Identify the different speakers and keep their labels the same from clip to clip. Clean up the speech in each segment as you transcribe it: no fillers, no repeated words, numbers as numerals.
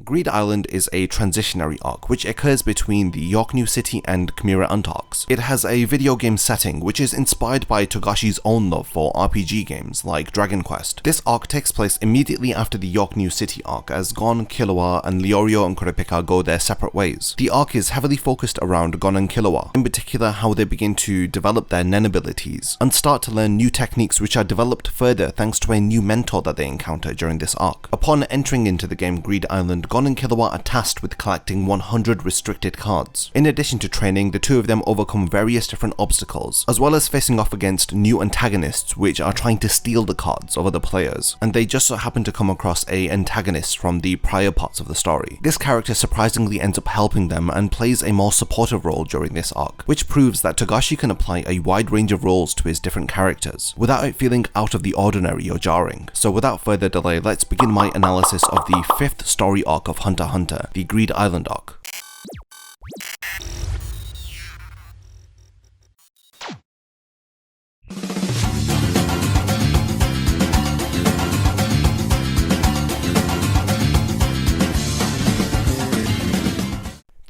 Speaker 1: Greed Island is a transitionary arc which occurs between the York New City and Chimera Ant arcs. It has a video game setting which is inspired by Togashi's own love for RPG games like Dragon Quest. This arc takes place immediately after the York New City arc as Gon, Killua, and Leorio and Kurapika go their separate ways. The arc is heavily focused around Gon and Killua, in particular how they begin to develop their nen abilities and start to learn new techniques which are developed further thanks to a new mentor that they encounter during this arc. Upon entering into the game Greed Island, Gon and Killua are tasked with collecting 100 restricted cards. In addition to training, the two of them overcome various different obstacles, as well as facing off against new antagonists which are trying to steal the cards of other players, and they just so happen to come across a antagonist from the prior parts of the story. This character surprisingly ends up helping them and plays a more supportive role during this arc, which proves that Togashi can apply a wide range of roles to his different characters, without it feeling out of the ordinary or jarring. So without further delay, let's begin my analysis of the 5th story arc of Hunter x Hunter, the Greed Island arc.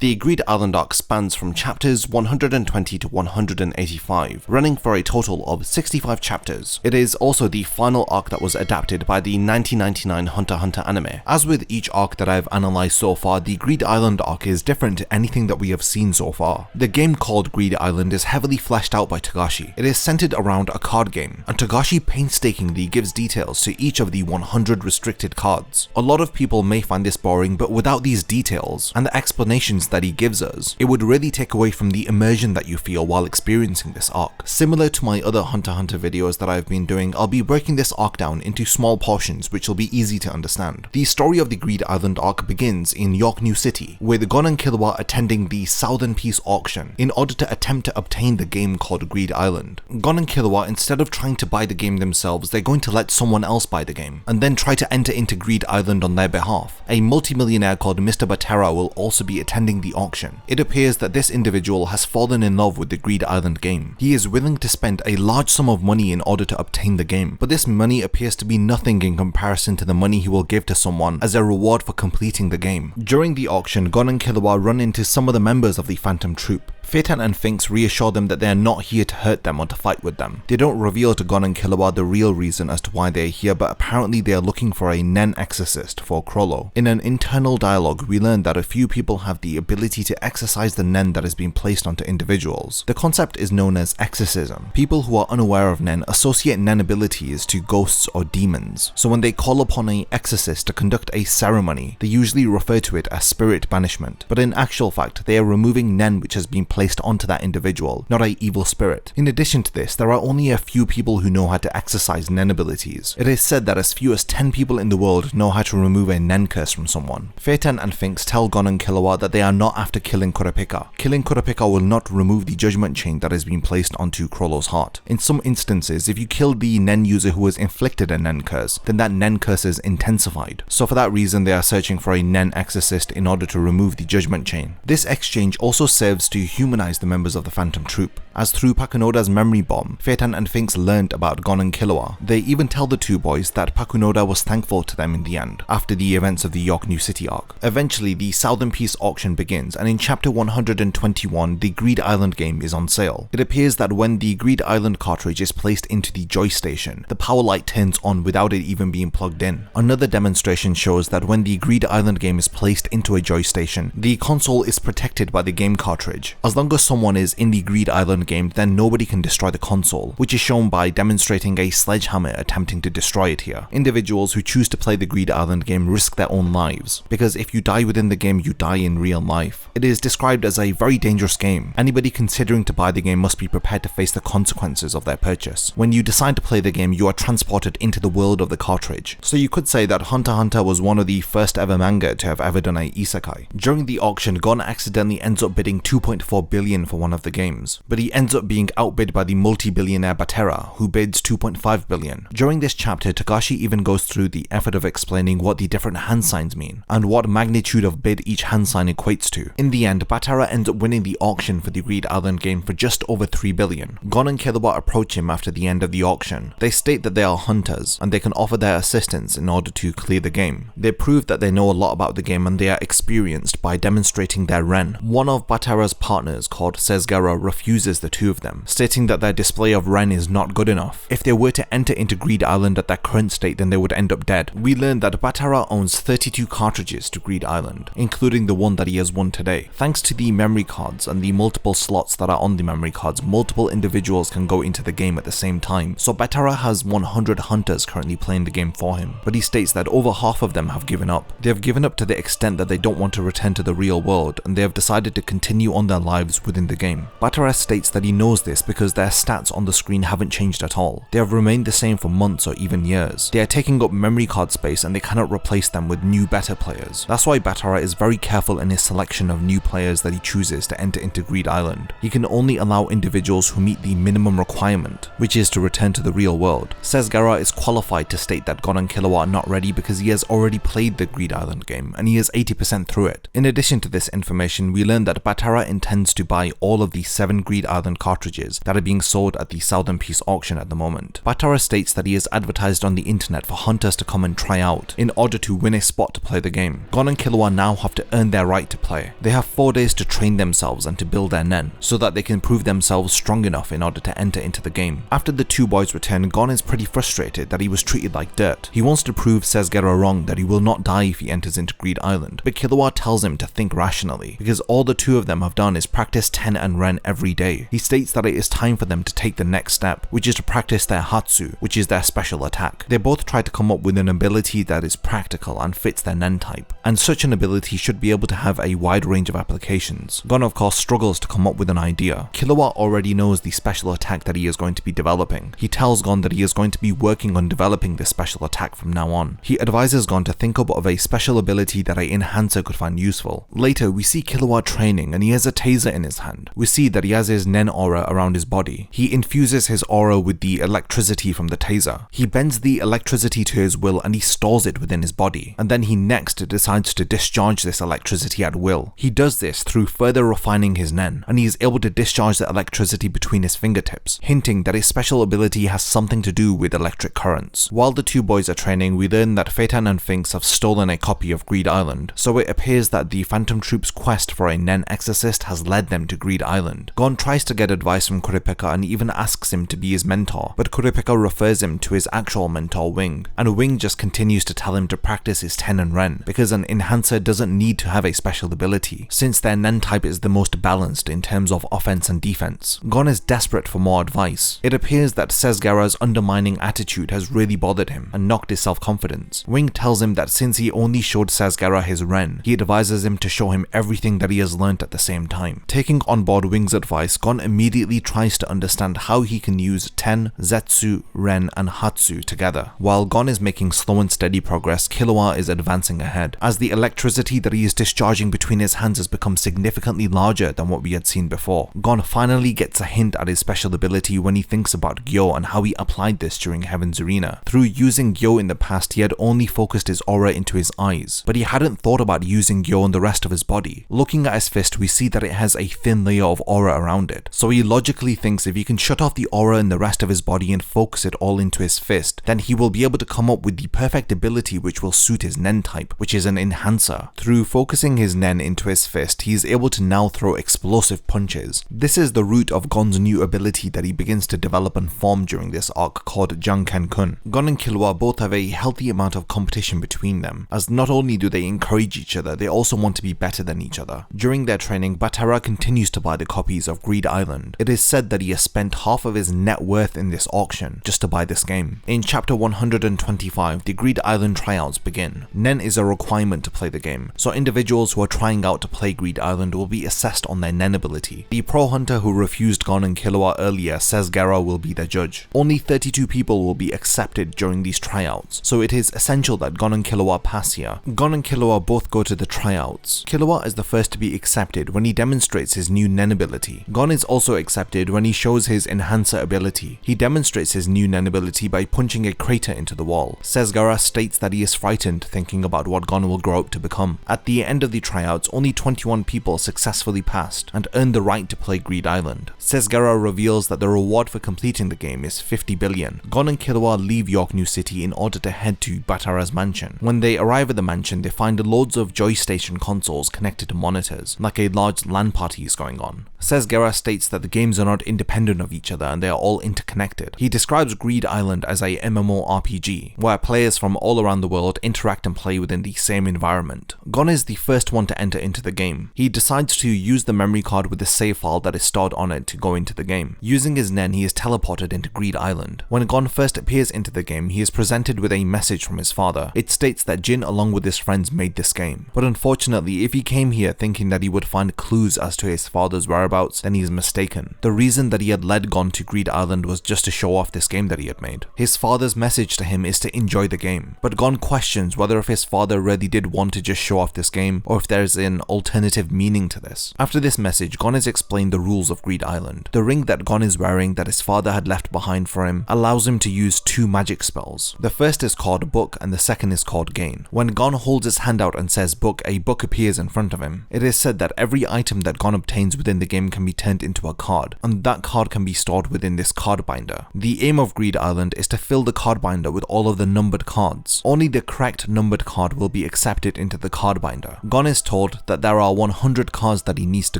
Speaker 1: The Greed Island arc spans from chapters 120 to 185, running for a total of 65 chapters. It is also the final arc that was adapted by the 1999 Hunter x Hunter anime. As with each arc that I've analysed so far, the Greed Island arc is different to anything that we have seen so far. The game called Greed Island is heavily fleshed out by Togashi. It is centered around a card game, and Togashi painstakingly gives details to each of the 100 restricted cards. A lot of people may find this boring, but without these details and the explanations that he gives us, it would really take away from the immersion that you feel while experiencing this arc. Similar to my other Hunter x Hunter videos that I've been doing, I'll be breaking this arc down into small portions which will be easy to understand. The story of the Greed Island arc begins in York New City, with Gon and Killua attending the Southern Peace auction in order to attempt to obtain the game called Greed Island. Gon and Killua, instead of trying to buy the game themselves, they're going to let someone else buy the game, and then try to enter into Greed Island on their behalf. A multimillionaire called Mr. Batera will also be attending the auction. It appears that this individual has fallen in love with the Greed Island game. He is willing to spend a large sum of money in order to obtain the game, but this money appears to be nothing in comparison to the money he will give to someone as a reward for completing the game. During the auction, Gon and Killua run into some of the members of the Phantom Troop. Phaeton and Finks reassure them that they are not here to hurt them or to fight with them. They don't reveal to Gon and Killua the real reason as to why they are here, but apparently they are looking for a nen exorcist for Chrollo. In an internal dialogue, we learn that a few people have the ability to exorcise the nen that has been placed onto individuals. The concept is known as exorcism. People who are unaware of nen associate nen abilities to ghosts or demons, so when they call upon an exorcist to conduct a ceremony, they usually refer to it as spirit banishment, but in actual fact they are removing nen which has been placed onto that individual, not a evil spirit. In addition to this, there are only a few people who know how to exercise nen abilities. It is said that as few as 10 people in the world know how to remove a nen curse from someone. Phaeton and Finks tell Gon and Killua that they are not after killing Kurapika. Killing Kurapika will not remove the judgment chain that has been placed onto Chrollo's heart. In some instances, if you kill the nen user who has inflicted a nen curse, then that nen curse is intensified. So for that reason, they are searching for a nen exorcist in order to remove the judgment chain. This exchange also serves to humanize the members of the Phantom Troop, as through Pakunoda's memory bomb, Phaeton and Finks learned about Gon and Killua. They even tell the two boys that Pakunoda was thankful to them in the end, after the events of the York New City arc. Eventually, the Southern Peace auction begins, and in chapter 121, the Greed Island game is on sale. It appears that when the Greed Island cartridge is placed into the joy station, the power light turns on without it even being plugged in. Another demonstration shows that when the Greed Island game is placed into a joy station, the console is protected by the game cartridge. As long as someone is in the Greed Island game, then nobody can destroy the console, which is shown by demonstrating a sledgehammer attempting to destroy it here. Individuals who choose to play the Greed Island game risk their own lives, because if you die within the game, you die in real life. It is described as a very dangerous game. Anybody considering to buy the game must be prepared to face the consequences of their purchase. When you decide to play the game, you are transported into the world of the cartridge. So you could say that Hunter x Hunter was one of the first ever manga to have ever done a isekai. During the auction, Gon accidentally ends up bidding 2.4 2.4 billion for one of the games, but he ends up being outbid by the multi-billionaire Batera, who bids 2.5 billion. During this chapter, Togashi even goes through the effort of explaining what the different hand signs mean, and what magnitude of bid each hand sign equates to. In the end, Batera ends up winning the auction for the Greed Island game for just over 3 billion. Gon and Killua approach him after the end of the auction. They state that they are hunters, and they can offer their assistance in order to clear the game. They prove that they know a lot about the game and they are experienced by demonstrating their Ren. One of Batera's partners, called Sesgara, refuses the two of them, stating that their display of Ren is not good enough. If they were to enter into Greed Island at their current state, then they would end up dead. We learn that Batera owns 32 cartridges to Greed Island, including the one that he has won today. Thanks to the memory cards and the multiple slots that are on the memory cards, multiple individuals can go into the game at the same time, so Batera has 100 hunters currently playing the game for him, but he states that over half of them have given up. They have given up to the extent that they don't want to return to the real world, and they have decided to continue on their lives within the game. Batera states that he knows this because their stats on the screen haven't changed at all. They have remained the same for months or even years. They are taking up memory card space and they cannot replace them with new better players. That's why Batera is very careful in his selection of new players that he chooses to enter into Greed Island. He can only allow individuals who meet the minimum requirement, which is to return to the real world. Sesgara is qualified to state that Gon and Killua are not ready because he has already played the Greed Island game and he is 80% through it. In addition to this information, we learn that Batera intends to buy all of the 7 Greed Island cartridges that are being sold at the Southern Peace auction at the moment. Batera states that he has advertised on the internet for hunters to come and try out in order to win a spot to play the game. Gon and Killua now have to earn their right to play. They have 4 days to train themselves and to build their nen, so that they can prove themselves strong enough in order to enter into the game. After the two boys return, Gon is pretty frustrated that he was treated like dirt. He wants to prove Sesgara wrong, that he will not die if he enters into Greed Island, but Killua tells him to think rationally, because all the two of them have done is practice Ten and Ren every day. He states that it is time for them to take the next step, which is to practice their Hatsu, which is their special attack. They both try to come up with an ability that is practical and fits their nen type, and such an ability should be able to have a wide range of applications. Gon of course struggles to come up with an idea. Killua already knows the special attack that he is going to be developing. He tells Gon that he is going to be working on developing this special attack from now on. He advises Gon to think up of a special ability that an enhancer could find useful. Later, we see Killua training and he has a taser in his hand. We see that he has his nen aura around his body. He infuses his aura with the electricity from the taser. He bends the electricity to his will and he stores it within his body. And then he next decides to discharge this electricity at will. He does this through further refining his nen, and he is able to discharge the electricity between his fingertips, hinting that his special ability has something to do with electric currents. While the two boys are training, we learn that Phaeton and Finks have stolen a copy of Greed Island, so it appears that the Phantom Troop's quest for a nen exorcist has led them to Greed Island. Gon tries to get advice from Kurapika and even asks him to be his mentor, but Kurapika refers him to his actual mentor Wing, and Wing just continues to tell him to practice his Ten and Ren, because an enhancer doesn't need to have a special ability, since their nen type is the most balanced in terms of offense and defense. Gon is desperate for more advice. It appears that Sesgara's undermining attitude has really bothered him and knocked his self-confidence. Wing tells him that since he only showed Sesgara his Ren, he advises him to show him everything that he has learnt at the same time. Taking on board Wing's advice, Gon immediately tries to understand how he can use Ten, Zetsu, Ren, and Hatsu together. While Gon is making slow and steady progress, Killua is advancing ahead, as the electricity that he is discharging between his hands has become significantly larger than what we had seen before. Gon finally gets a hint at his special ability when he thinks about Gyo and how he applied this during Heaven's Arena. Through using Gyo in the past, he had only focused his aura into his eyes, but he hadn't thought about using Gyo on the rest of his body. Looking at his fist, we see that it has a thin layer of aura around it, so he logically thinks if he can shut off the aura in the rest of his body and focus it all into his fist, then he will be able to come up with the perfect ability which will suit his nen type, which is an enhancer. Through focusing his nen into his fist, he is able to now throw explosive punches. This is the root of Gon's new ability that he begins to develop and form during this arc, called Janken. Gon and Killua both have a healthy amount of competition between them, as not only do they encourage each other, they also want to be better than each other. During their training, Batera continues to buy the copies of Greed Island. It is said that he has spent half of his net worth in this auction just to buy this game. In chapter 125, the Greed Island tryouts begin. Nen is a requirement to play the game, so individuals who are trying out to play Greed Island will be assessed on their nen ability. The pro hunter who refused Gon and Killua earlier, Sesgara, will be their judge. Only 32 people will be accepted during these tryouts, so it is essential that Gon and Killua pass here. Gon and Killua both go to the tryouts. Killua is the first to be accepted when he demonstrates demonstrates his new Nen ability. Gon is also accepted when he shows his Enhancer ability. He demonstrates his new Nen ability by punching a crater into the wall. Sesgara states that he is frightened thinking about what Gon will grow up to become. At the end of the tryouts, only 21 people successfully passed and earned the right to play Greed Island. Sesgara reveals that the reward for completing the game is 50 billion. Gon and Killua leave York New City in order to head to Batara's mansion. When they arrive at the mansion, they find loads of Joystation consoles connected to monitors, like a large LAN party is going on. Sesgara states that the games are not independent of each other and they are all interconnected. He describes Greed Island as a MMORPG, where players from all around the world interact and play within the same environment. Gon is the first one to enter into the game. He decides to use the memory card with the save file that is stored on it to go into the game. Using his Nen, he is teleported into Greed Island. When Gon first appears into the game, he is presented with a message from his father. It states that Jin along with his friends made this game. But unfortunately, if he came here thinking that he would find clues as to his father's whereabouts, then he is mistaken. The reason that he had led Gon to Greed Island was just to show off this game that he had made. His father's message to him is to enjoy the game, but Gon questions whether if his father really did want to just show off this game or if there is an alternative meaning to this. After this message, Gon is explained the rules of Greed Island. The ring that Gon is wearing that his father had left behind for him allows him to use two magic spells. The first is called Book and the second is called Gain. When Gon holds his hand out and says book, a book appears in front of him. It is said that every item that Gon obtains within the game can be turned into a card, and that card can be stored within this card binder. The aim of Greed Island is to fill the card binder with all of the numbered cards. Only the correct numbered card will be accepted into the card binder. Gon is told that there are 100 cards that he needs to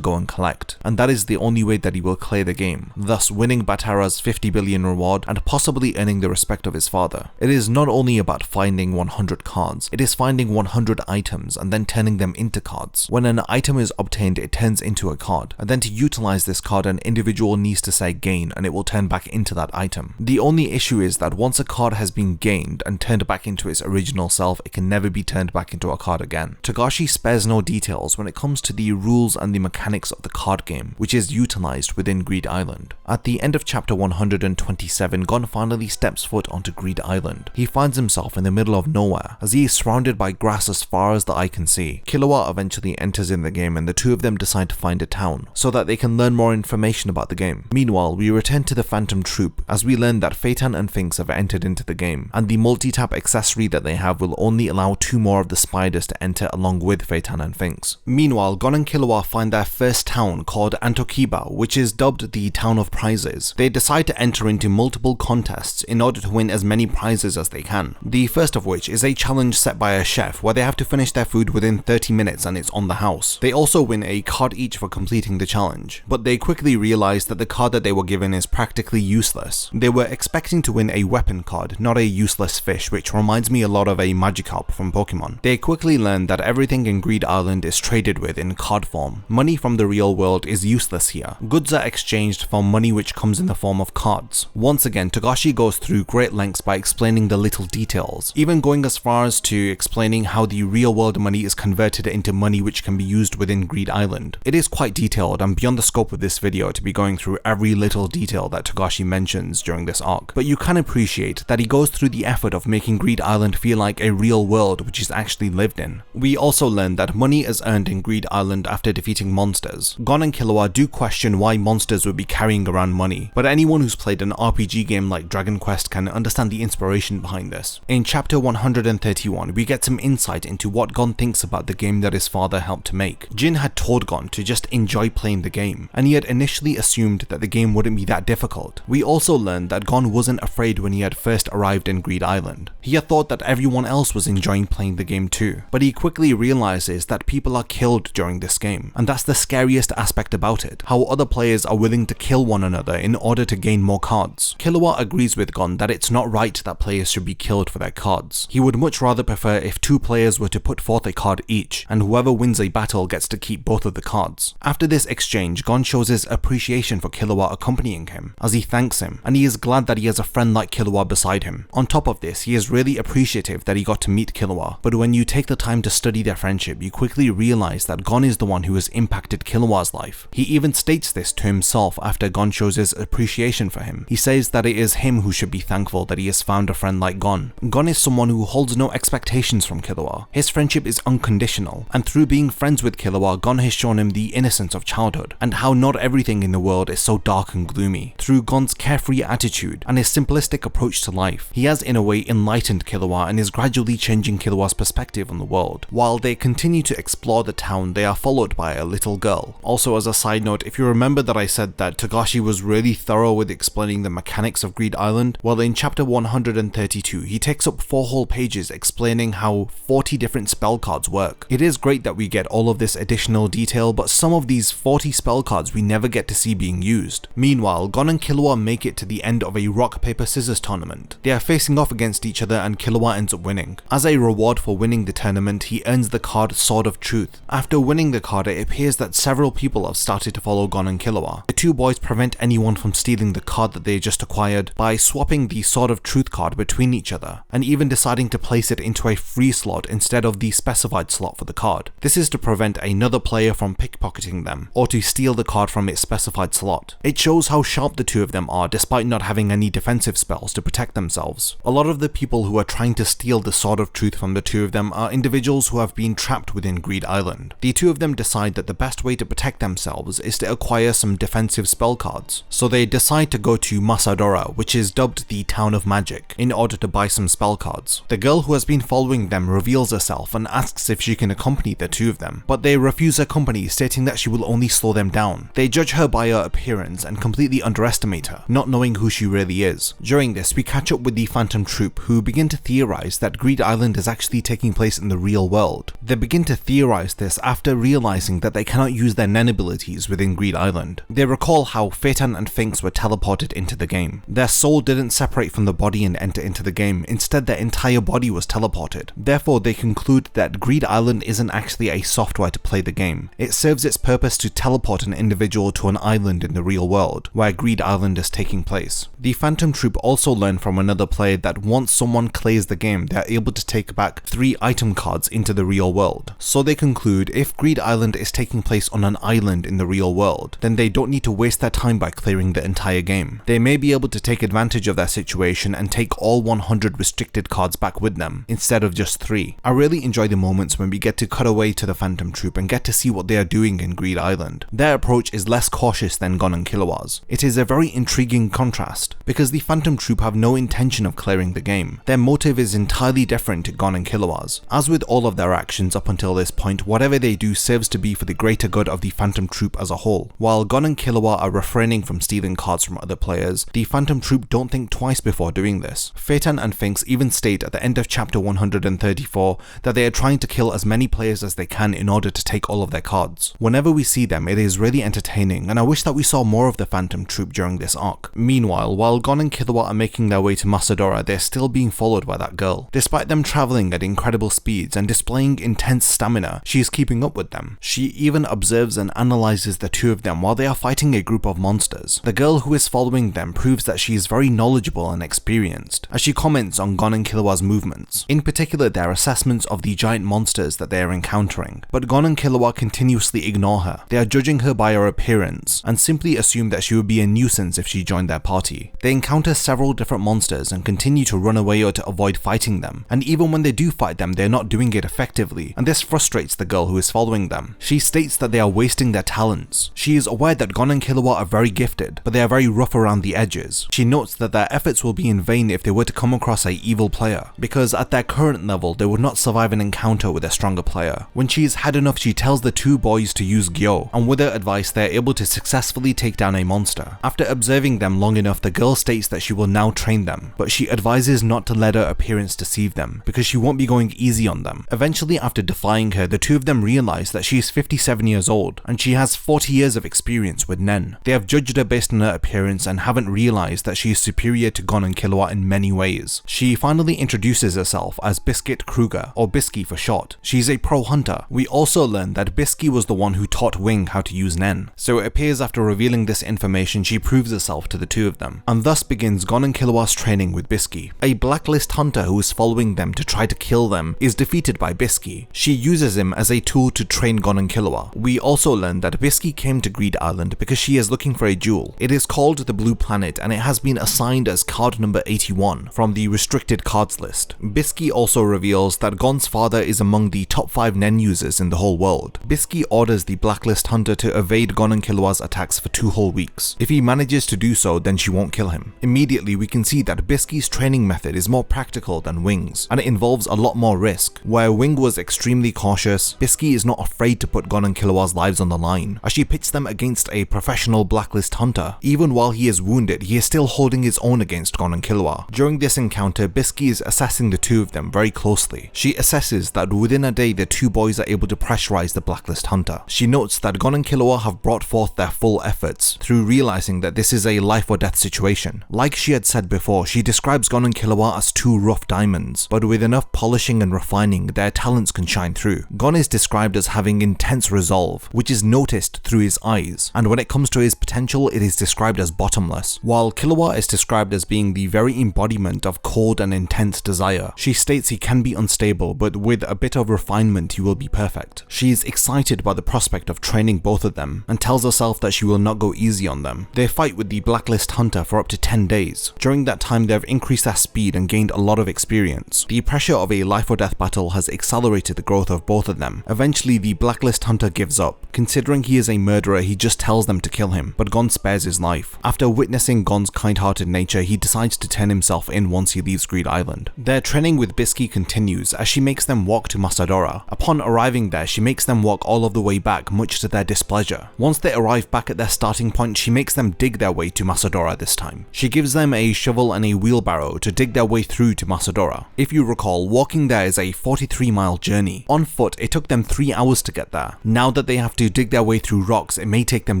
Speaker 1: go and collect, and that is the only way that he will clear the game, thus winning Batara's 50 billion reward and possibly earning the respect of his father. It is not only about finding 100 cards, it is finding 100 items and then turning them into cards. When an item is obtained, it turns into a card, and then to utilize this card, an individual needs to say gain and it will turn back into that item. The only issue is that once a card has been gained and turned back into its original self, it can never be turned back into a card again. Togashi spares no details when it comes to the rules and the mechanics of the card game, which is utilized within Greed Island. At the end of chapter 127, Gon finally steps foot onto Greed Island. He finds himself in the middle of nowhere, as he is surrounded by grass as far as the eye can see. Killua eventually enters in the game and the two of them decide to find a town, so that they can learn more information about the game. Meanwhile, we return to the Phantom Troop, as we learn that Phaeton and Finks have entered into the game, and the multi-tap accessory that they have will only allow 2 more of the spiders to enter along with Phaeton and Finks. Meanwhile, Gon and Killua find their first town called Antokiba, which is dubbed the Town of Prizes. They decide to enter into multiple contests in order to win as many prizes as they can. The first of which is a challenge set by a chef where they have to finish their food within 30 minutes and it's on the house. They also win a card each for completing the challenge, but they quickly realize that the card that they were given is practically useless. They were expecting to win a weapon card, not a useless fish, which reminds me a lot of a Magikarp from Pokemon. They quickly learn that everything in Greed Island is traded with in card form. Money from the real world is useless here. Goods are exchanged for money which comes in the form of cards. Once again, Togashi goes through great lengths by explaining the little details, even going as far as to explaining how the real world money is converted into money which can be used within Greed Island. It is quite detailed and beyond the scope of this video to be going through every little detail that Togashi mentions during this arc, but you can appreciate that he goes through the effort of making Greed Island feel like a real world which is actually lived in. We also learn that money is earned in Greed Island after defeating monsters. Gon and Killua do question why monsters would be carrying around money, but anyone who's played an RPG game like Dragon Quest can understand the inspiration behind this. In chapter 131, we get some insight into what Gon thinks about the game that his father helped to make. Jin had told Gon to just enjoy playing the game, and he had initially assumed that the game wouldn't be that difficult. We also learned that Gon wasn't afraid when he had first arrived in Greed Island. He had thought that everyone else was enjoying playing the game too, but he quickly realizes that people are killed during this game, and that's the scariest aspect about it, how other players are willing to kill one another in order to gain more cards. Killua agrees with Gon that it's not right that players should be killed for their cards. He would much rather prefer if 2 players were to put forth a card each, and whoever wins a battle gets to keep both of the cards. After this exchange, Gon shows his appreciation for Killua accompanying him, as he thanks him, and he is glad that he has a friend like Killua beside him. On top of this, he is really appreciative that he got to meet Killua, but when you take the time to study their friendship, you quickly realize that Gon is the one who has impacted Killua's life. He even states this to himself after Gon shows his appreciation for him. He says that it is him who should be thankful that he has found a friend like Gon. Gon is someone who holds no expectations from Killua. His friendship is unconditional, and through being friends with Killua, Gon has shown him the innocence of childhood, and how not everything in the world is so dark and gloomy. Through Gon's carefree attitude and his simplistic approach to life, he has in a way enlightened Killua and is gradually changing Killua's perspective on the world. While they continue to explore the town, they are followed by a little girl. Also, as a side note, if you remember that I said that Togashi was really thorough with explaining the mechanics of Greed Island, well, in chapter 132, he takes up 4 whole pages explaining how 40 different spell cards work. It is great that we get all of this additional detail, but some of these 40 spell cards we never get to see being used. Meanwhile, Gon and Killua make it to the end of a rock paper scissors tournament. They are facing off against each other and Killua ends up winning. As a reward for winning the tournament, he earns the card Sword of Truth. After winning the card, it appears that several people have started to follow Gon and Killua. The two boys prevent anyone from stealing the card that they just acquired by swapping the Sword of Truth card between each other, and even deciding to place it into a free slot instead of the specified slot for the card. This is to prevent another player from pickpocketing them, or to steal the card from its specified slot. It shows how sharp the two of them are despite not having any defensive spells to protect themselves. A lot of the people who are trying to steal the Sword of Truth from the two of them are individuals who have been trapped within Greed Island. The two of them decide that the best way to protect themselves is to acquire some defensive spell cards, so they decide to go to Masadora, which is dubbed the Town of Magic, in order to buy some spell cards. The girl who has been following them reveals herself and asks if she can accompany the two of them, but they refuse her company, stating that she will only slow them down. They judge her by her appearance and completely underestimate her, not knowing who she really is. During this, we catch up with the Phantom Troop, who begin to theorize that Greed Island is actually taking place in the real world. They begin to theorize this after realizing that they cannot use their Nen abilities within Greed Island. They recall how Phaeton and Finks were teleported into the game. Their soul didn't separate from the body and enter into the game, instead their entire body was teleported. Therefore, they conclude that Greed Island isn't actually a software to play the game. It serves its purpose to teleport an individual to an island in the real world, where Greed Island is taking place. The Phantom Troop also learn from another player that once someone clears the game, they are able to take back 3 item cards into the real world. So they conclude if Greed Island is taking place on an island in the real world, then they don't need to waste their time by clearing the entire game. They may be able to take advantage of their situation and take all 100 restricted cards back with them, instead of just 3. I really enjoy the moments when we get to cut away to the Phantom Troop and get to see what they are doing in Greed Island. Their approach is less cautious than Gon and Killua's. It is a very intriguing contrast, because the Phantom Troop have no intention of clearing the game. Their motive is entirely different to Gon and Killua's. As with all of their actions up until this point, whatever they do serves to be for the greater good of the Phantom Troop as a whole. While Gon and Killua are refraining from stealing cards from other players, the Phantom Troop don't think twice before doing this. Phaeton and Finks even state at the end of chapter 134 that they are trying to kill as many players as they can in order to take all of their cards. Whenever we see them, it is really entertaining, and I wish that we saw more of the Phantom Troop during this arc. Meanwhile, while Gon and Killua are making their way to Masadora, they're still being followed by that girl. Despite them traveling at incredible speeds and displaying intense stamina, she is keeping up with them. She even observes and analyzes the two of them while they are fighting a group of monsters. The girl who is following them proves that she is very knowledgeable and experienced, as she comments on Gon and Killua's movements, in particular their assessments of the giant monsters that they are encountering. But Gon and Killua continuously ignore her. They are judging her by her appearance, and simply assume that she would be a nuisance if she joined their party. They encounter several different monsters and continue to run away or to avoid fighting them, and even when they do fight them, they are not doing it effectively, and this frustrates the girl who is following them. She states that they are wasting their talents. She is aware that Gon and Killua are very gifted, but they are very rough around the edges. She notes that their efforts will be in vain if they were to come across an evil player, because at their current level they would not survive an encounter with a stronger player. When she has had enough, she tells the two boys to use Gyo, and with her advice they are able to successfully take down a monster. After observing them long enough, the girl states that she will now train them, but she advises not to let her appearance deceive them, because she won't be going easy on them. Eventually, after defying her, the two of them realize that she is 57 years old, and she has 40 years of experience with Nen. They have judged her based on her appearance and haven't realized that she is superior to Gon and Killua in many ways. She finally introduces herself as Biscuit Kruger, or Bisky for short. She's a pro hunter. We also learn that Bisky was the one who taught Wing how to use Nen, so it appears after revealing this information she proves herself to the two of them. And thus begins Gon and Killua's training with Bisky. A blacklist hunter who is following them to try to kill them is defeated by by Biscuit. She uses him as a tool to train Gon and Killua. We also learn that Biscuit came to Greed Island because she is looking for a jewel. It is called the Blue Planet and it has been assigned as card number 81 from the restricted cards list. Biscuit also reveals that Gon's father is among the top 5 Nen users in the whole world. Biscuit orders the Blacklist Hunter to evade Gon and Killua's attacks for 2 whole weeks. If he manages to do so, then she won't kill him. Immediately we can see that Biscuit's training method is more practical than Wing's, and it involves a lot more risk. Where Wing was extremely cautious, Biscuit is not afraid to put Gon and Killua's lives on the line, as she pits them against a professional Blacklist Hunter. Even while he is wounded, he is still holding his own against Gon and Killua. During this encounter, Biscuit is assessing the two of them very closely. She assesses that within a day the two boys are able to pressurize the Blacklist Hunter. She notes that Gon and Killua have brought forth their full efforts through realizing that this is a life or death situation. Like she had said before, she describes Gon and Killua as 2 rough diamonds, but with enough polishing and refining, their talents can shine through. Gon is described as having intense resolve, which is noticed through his eyes, and when it comes to his potential, it is described as bottomless, while Killua is described as being the very embodiment of cold and intense desire. She states he can be unstable, but with a bit of refinement he will be perfect. She is excited by the prospect of training both of them, and tells herself that she will not go easy on them. They fight with the Blacklist Hunter for up to 10 days. During that time they have increased their speed and gained a lot of experience. The pressure of a life or death battle has accelerated the growth of both of them. Eventually the Blacklist Hunter gives up. Considering he is a murderer, he just tells them to kill him, but Gon spares his life. After witnessing Gon's kind-hearted nature, he decides to turn himself in once he leaves Greed Island. Their training with Biscuit continues as she makes them walk to Masadora. Upon arriving there, she makes them walk all of the way back, much to their displeasure. Once they arrive back at their starting point, she makes them dig their way to Masadora this time. She gives them a shovel and a wheelbarrow to dig their way through to Masadora. If you recall, walking there is a 43-mile journey. On foot, it took them 3 hours to get there. Now that they have to dig their way through rocks, it may take them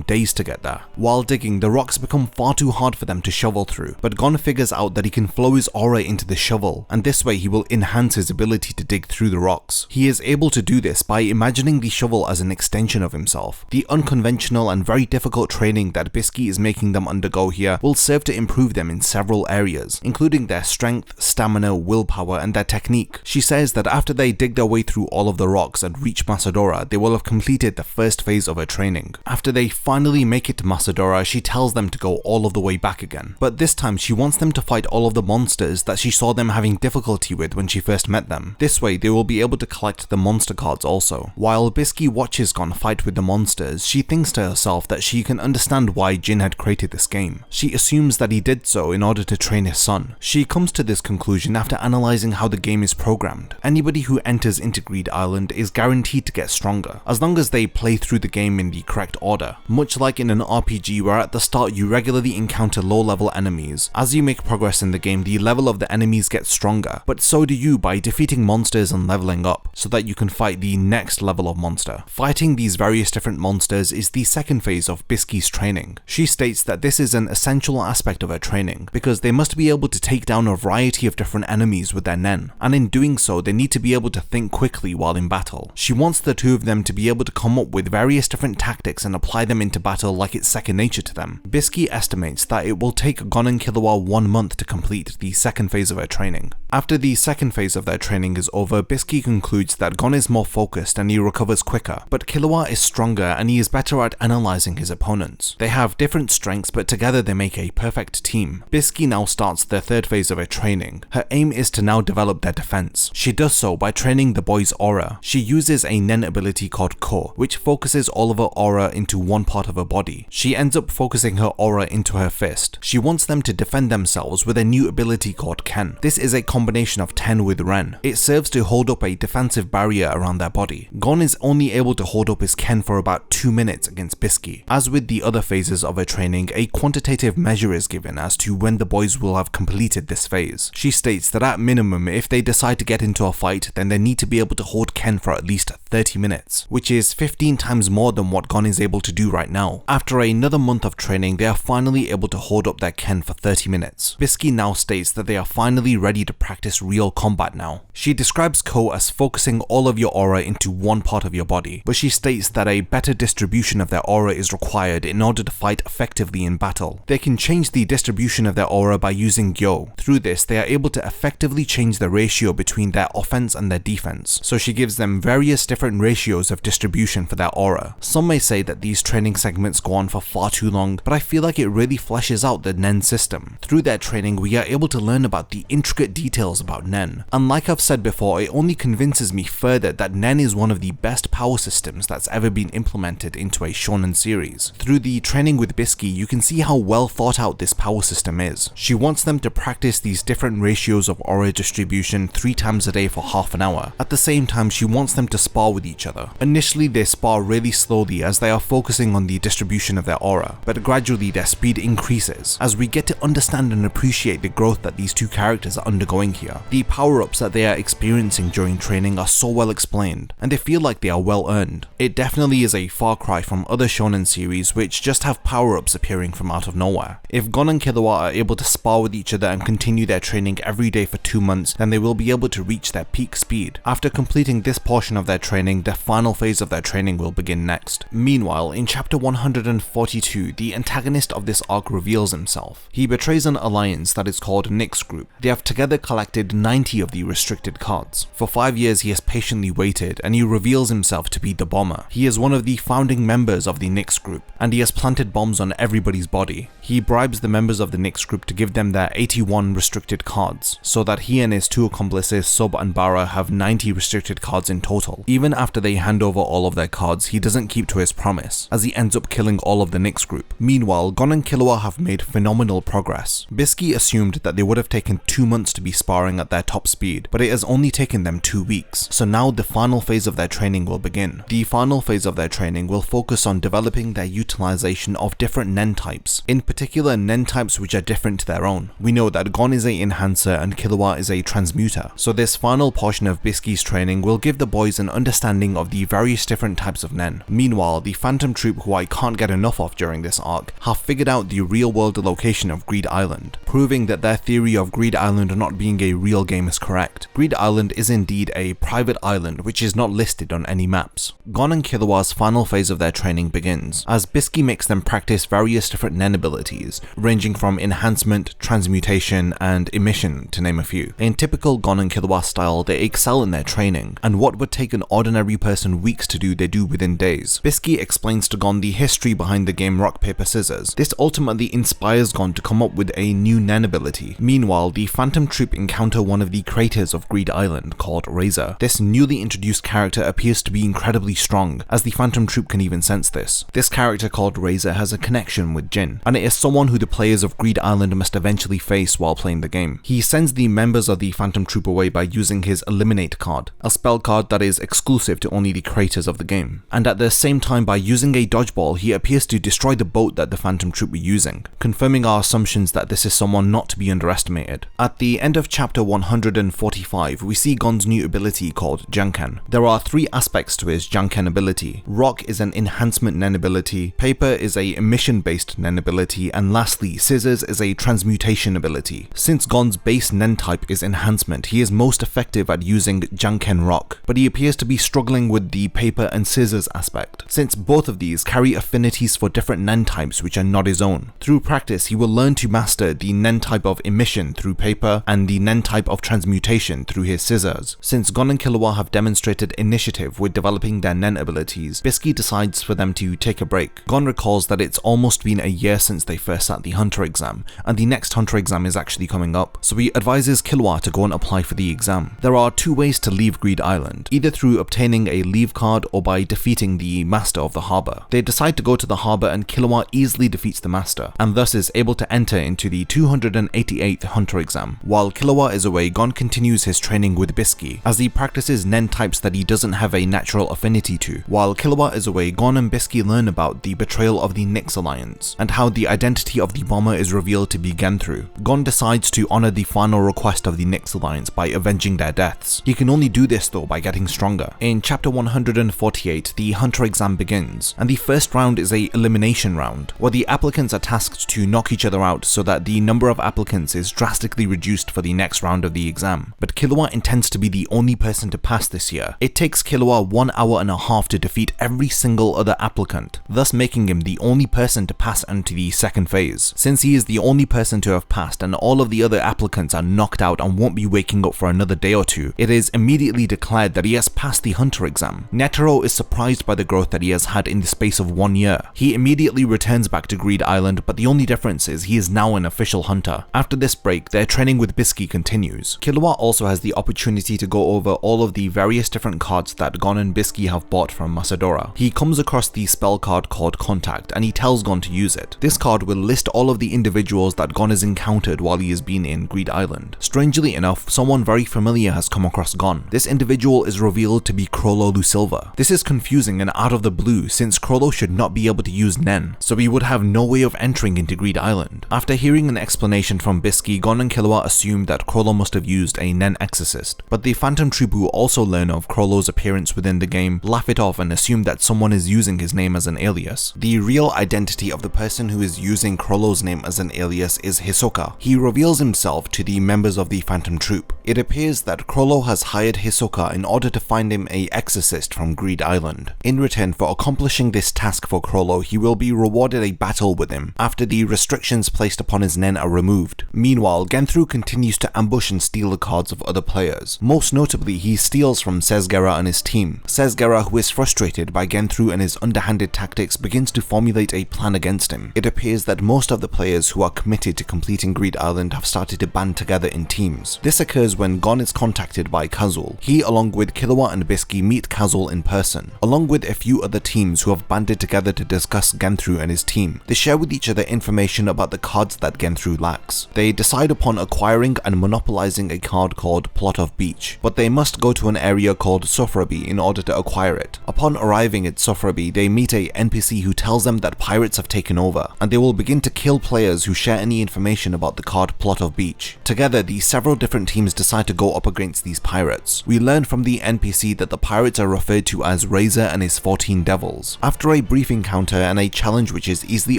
Speaker 1: days to get there. While digging, the rocks become far too hard for them to shovel through, but Gon figures out that he can flow his aura into the shovel, and this way he will enhance his ability to dig through the rocks. He is able to do this by imagining the shovel as an extension of himself. The unconventional and very difficult training that Biscuit is making them undergo here will serve to improve them in several areas, including their strength, stamina, willpower, and their technique. She says that after they dig their way through all of the rocks and reach Masadora, they will have completed the first phase of her training. After they finally make it to Masadora, she tells them to go all of the way back again, but this time she wants them to fight all of the monsters that she saw them having difficulty with when she first met them. This way they will be able to collect the monster cards also. While Biscuit watches Gon fight with the monsters, she thinks to herself that she can understand why Jin had created this game. She assumes that he did so in order to train his son. She comes to this conclusion after analyzing how the game is programmed. Anybody who enters into Greed Island is guaranteed to get stronger, as long as they play through the game in the correct order. Much like in an RPG where at the start you regularly encounter low-level enemies, as you make progress in the game the level of the enemies gets stronger, but so do you by defeating monsters and leveling up, so that you can fight the next level of monster. Fighting these various different monsters is the second phase of Biscuit's training. She states that this is an essential aspect of her training, because they must be able to take down a variety of different enemies with their Nen, and in doing so they need to be able to think quickly while in battle. She wants the two of them to be able to come up with various different tactics and apply them into battle like it's second nature to them. Biscuit estimates that it will take Gon and Killua 1 month to complete the second phase of her training. After the second phase of their training is over, Biscuit concludes that Gon is more focused and he recovers quicker, but Killua is stronger and he is better at analyzing his opponents. They have different strengths, but together they make a perfect team. Biscuit now starts the third phase of her training. Her aim is to now develop their defense. She does so by training the boy's aura. She uses a Nen ability called Ko, which focuses all of her aura into one part of her body. She ends up focusing her aura into her fist. She wants them to defend themselves with a new ability called Ken. This is a combination of Ten with Ren. It serves to hold up a defensive barrier around their body. Gon is only able to hold up his Ken for about 2 minutes against Biscuit. As with the other phases of her training, a quantitative measure is given as to when the boys will have completed this phase. She states that at minimum, if they decide to get into a fight, then they need to be able to hold Ken for at least 30 minutes, which is 15 times more than what Gon is able to do right now. After another month of training, they are finally able to hold up their Ken for 30 minutes. Biscuit now states that they are finally ready to practice real combat now. She describes Ko as focusing all of your aura into one part of your body, but she states that a better distribution of their aura is required in order to fight effectively in battle. They can change the distribution of their aura by using Gyo. Through this, they are able to effectively change the ratio between their offense and their defense, so she gives them various different ratios of distribution for their aura. Some may say that these training segments go on for far too long, but I feel like it really fleshes out the Nen system. Through their training, we are able to learn about the intricate details about Nen, and like I've said before, it only convinces me further that Nen is one of the best power systems that's ever been implemented into a shonen series. Through the training with Biscuit, you can see how well thought out this power system is. She wants them to practice these different ratios of aura distribution 3 times a day for half an hour. At the same time, she wants them to spar with each other. Initially, they spar really slowly as they are focusing on the distribution of their aura, but gradually their speed increases as we get to understand and appreciate the growth that these two characters are undergoing here. The power-ups that they are experiencing during training are so well explained, and they feel like they are well earned. It definitely is a far cry from other shonen series which just have power-ups appearing from out of nowhere. If Gon and Killua are able to spar with each other and continue their training every day for 2 months, then they will be able to reach their peak speed. After completing this portion of their training, the final phase of their training will begin next. Meanwhile, in chapter 142, the antagonist of this arc reveals himself. He betrays an alliance that is called Nyx Group. They have together collected 90 of the restricted cards. For 5 years he has patiently waited, and he reveals himself to be the bomber. He is one of the founding members of the Nyx Group, and he has planted bombs on everybody's body. He bribes the members of the Nyx Group to give them their 81 restricted cards, so that he and his 2 accomplices Sub and Bara have 90 restricted cards in total. Even after they hand over all of their cards, he doesn't keep to his promise, as he ends up killing all of the Nyx Group. Meanwhile, Gon and Killua have made phenomenal progress. Biscuit assumed that they would have taken 2 months to be sparring at their top speed, but it has only taken them 2 weeks, so now the final phase of their training will begin. The final phase of their training will focus on developing their utilization of different Nen types, in particular Nen types which are different to their own. We know that Gon is a enhancer and Killua is a transmuter, so this final portion of Biscuit's training will give the boys an understanding of the various different types of Nen. Meanwhile, the Phantom Troop, who I can't get enough of during this arc, have figured out the real world location of Greed Island, proving that their theory of Greed Island not being a real game is correct. Greed Island is indeed a private island which is not listed on any maps. Gon and Killua's final phase of their training begins, as Biscuit makes them practice various different Nen abilities, ranging from enhancement, transmutation, and emission, to name a few. In typical Gon and Killua style, they excel in their training, and what would take an ordinary person weeks to do, they do within days. Biscuit explains to Gon the history behind the game Rock Paper Scissors. This ultimately inspires Gon to come up with a new Nen ability. Meanwhile, the Phantom Troop encounter one of the creators of Greed Island, called Razor. This newly introduced character appears to be incredibly strong, as the Phantom Troop can even sense this. This character called Razor has a connection with Jin, and it is someone who the players of Greed Island must eventually face while playing the game. He sends the members of the Phantom Troop away by using his Eliminate card, a spell card that is exclusive to only the creators of the game. And at the same time, by using a dodgeball, he appears to destroy the boat that the Phantom Troop were using, confirming our assumptions that this is someone not to be underestimated. At the end of chapter 145, we see Gon's new ability called Janken. There are 3 aspects to his Janken ability. Rock is an enhancement Nen ability, Paper is a emission based Nen ability, and lastly, Scissors is a transmutation ability. Since Gon's base Nen type is enhancement, he is most effective at using Janken Rock, but he appears to be struggling with the Paper and Scissors aspect, since both of these carry affinities for different Nen types which are not his own. Through practice, he will learn to master the Nen type of emission through Paper and the Nen type of transmutation through his Scissors. Since Gon and Killua have demonstrated initiative with developing their Nen abilities, Biscuit decides for them to take a break. Gon recalls that it's almost been a year since they first sat the Hunter exam, and the next Hunter exam is actually coming up, so he advises Killua to go and apply for the exam. There are 2 ways to leave Greed Island, either through obtaining a leave card or by defeating the master of the harbour. They decide to go to the harbour, and Killua easily defeats the master, and thus is able to enter into the 288th Hunter exam. While Killua is away, Gon continues his training with Biscuit, as he practices Nen types that he doesn't have a natural affinity to. While Killua is away, Gon and Biscuit learn about the betrayal of the Nyx Alliance, and how the identity of the bomber is revealed to be Genthru. Gon decides to honour the final request of the Nyx Alliance by avenging their deaths. He can only do this though by getting stronger. In chapter 148, the Hunter exam begins, and the first round is a elimination round, where the applicants are tasked to knock each other out so that the number of applicants is drastically reduced for the next round of the exam. But Killua intends to be the only person to pass this year. It takes Killua 1 hour and a half to defeat every single other applicant, thus making him the only person to pass into the second phase. Since he is the only person to have passed and all of the other applicants are knocked out and won't be waking up for another day or two, it is immediately declared that he has passed the Hunter exam. Netero is surprised by the growth that he has had in the space of 1 year. He immediately returns back to Greed Island, but the only difference is he is now an official hunter. After this break, their training with Biscuit continues. Killua also has the opportunity to go over all of the various different cards that Gon and Biscuit have bought from Masadora. He comes across the spell card called Contact, and he tells Gon to use it. This card will list all of the individuals that Gon has encountered while he has been in Greed Island. Strangely enough, someone very familiar has come across Gon. This individual is revealed to be Crollo Lusilva. This is confusing and out of the blue, since Crollo should not be able to use Nen, so he would have no way of entering into Greed Island. After hearing an explanation from Biscuit, Gon and Killua assumed that Crollo must have used a Nen Exorcist, but the Phantom Troop, who also learn of Crollo's appearance within the game, laugh it off and assume that someone is using his name as an alias. The real identity of the person who is using Crollo's name as an alias is Hisoka. He reveals himself to the members of the Phantom Troop. It appears that Crollo has hired Hisoka in order to find him a exorcist from Greed Island. In return for accomplishing this task for Crollo, he will be rewarded a battle with him after the restrictions placed upon his Nen are removed. Meanwhile, Genthru continues to ambush and steal the cards of other players. Most notably, he steals from Sesgera and his team. Sesgera, who is frustrated by Genthru and his underhanded tactics, begins to formulate a plan against him. It appears that most of the players who are committed to completing Greed Island have started to band together in teams. This occurs when Gon is contacted by Kazul. He, along with Killua and Biscuit, meet Kazul in person, along with a few other teams who have banded together to discuss Genthru and his team. They share with each other information about the cards that Genthru lacks. They decide upon acquiring and monopolizing a card called Plot of Beach, but they must go to an area called Sofrabi in order to acquire it. Upon arriving at Sofrabi, they meet a NPC who tells them that pirates have taken over, and they will begin to kill players who share any information about the card Plot of Beach. Together, the several different teams decide to go up against these pirates. We learn from the NPC that the pirates are referred to as Razor and his 14 Devils. After a brief encounter and a challenge which is easily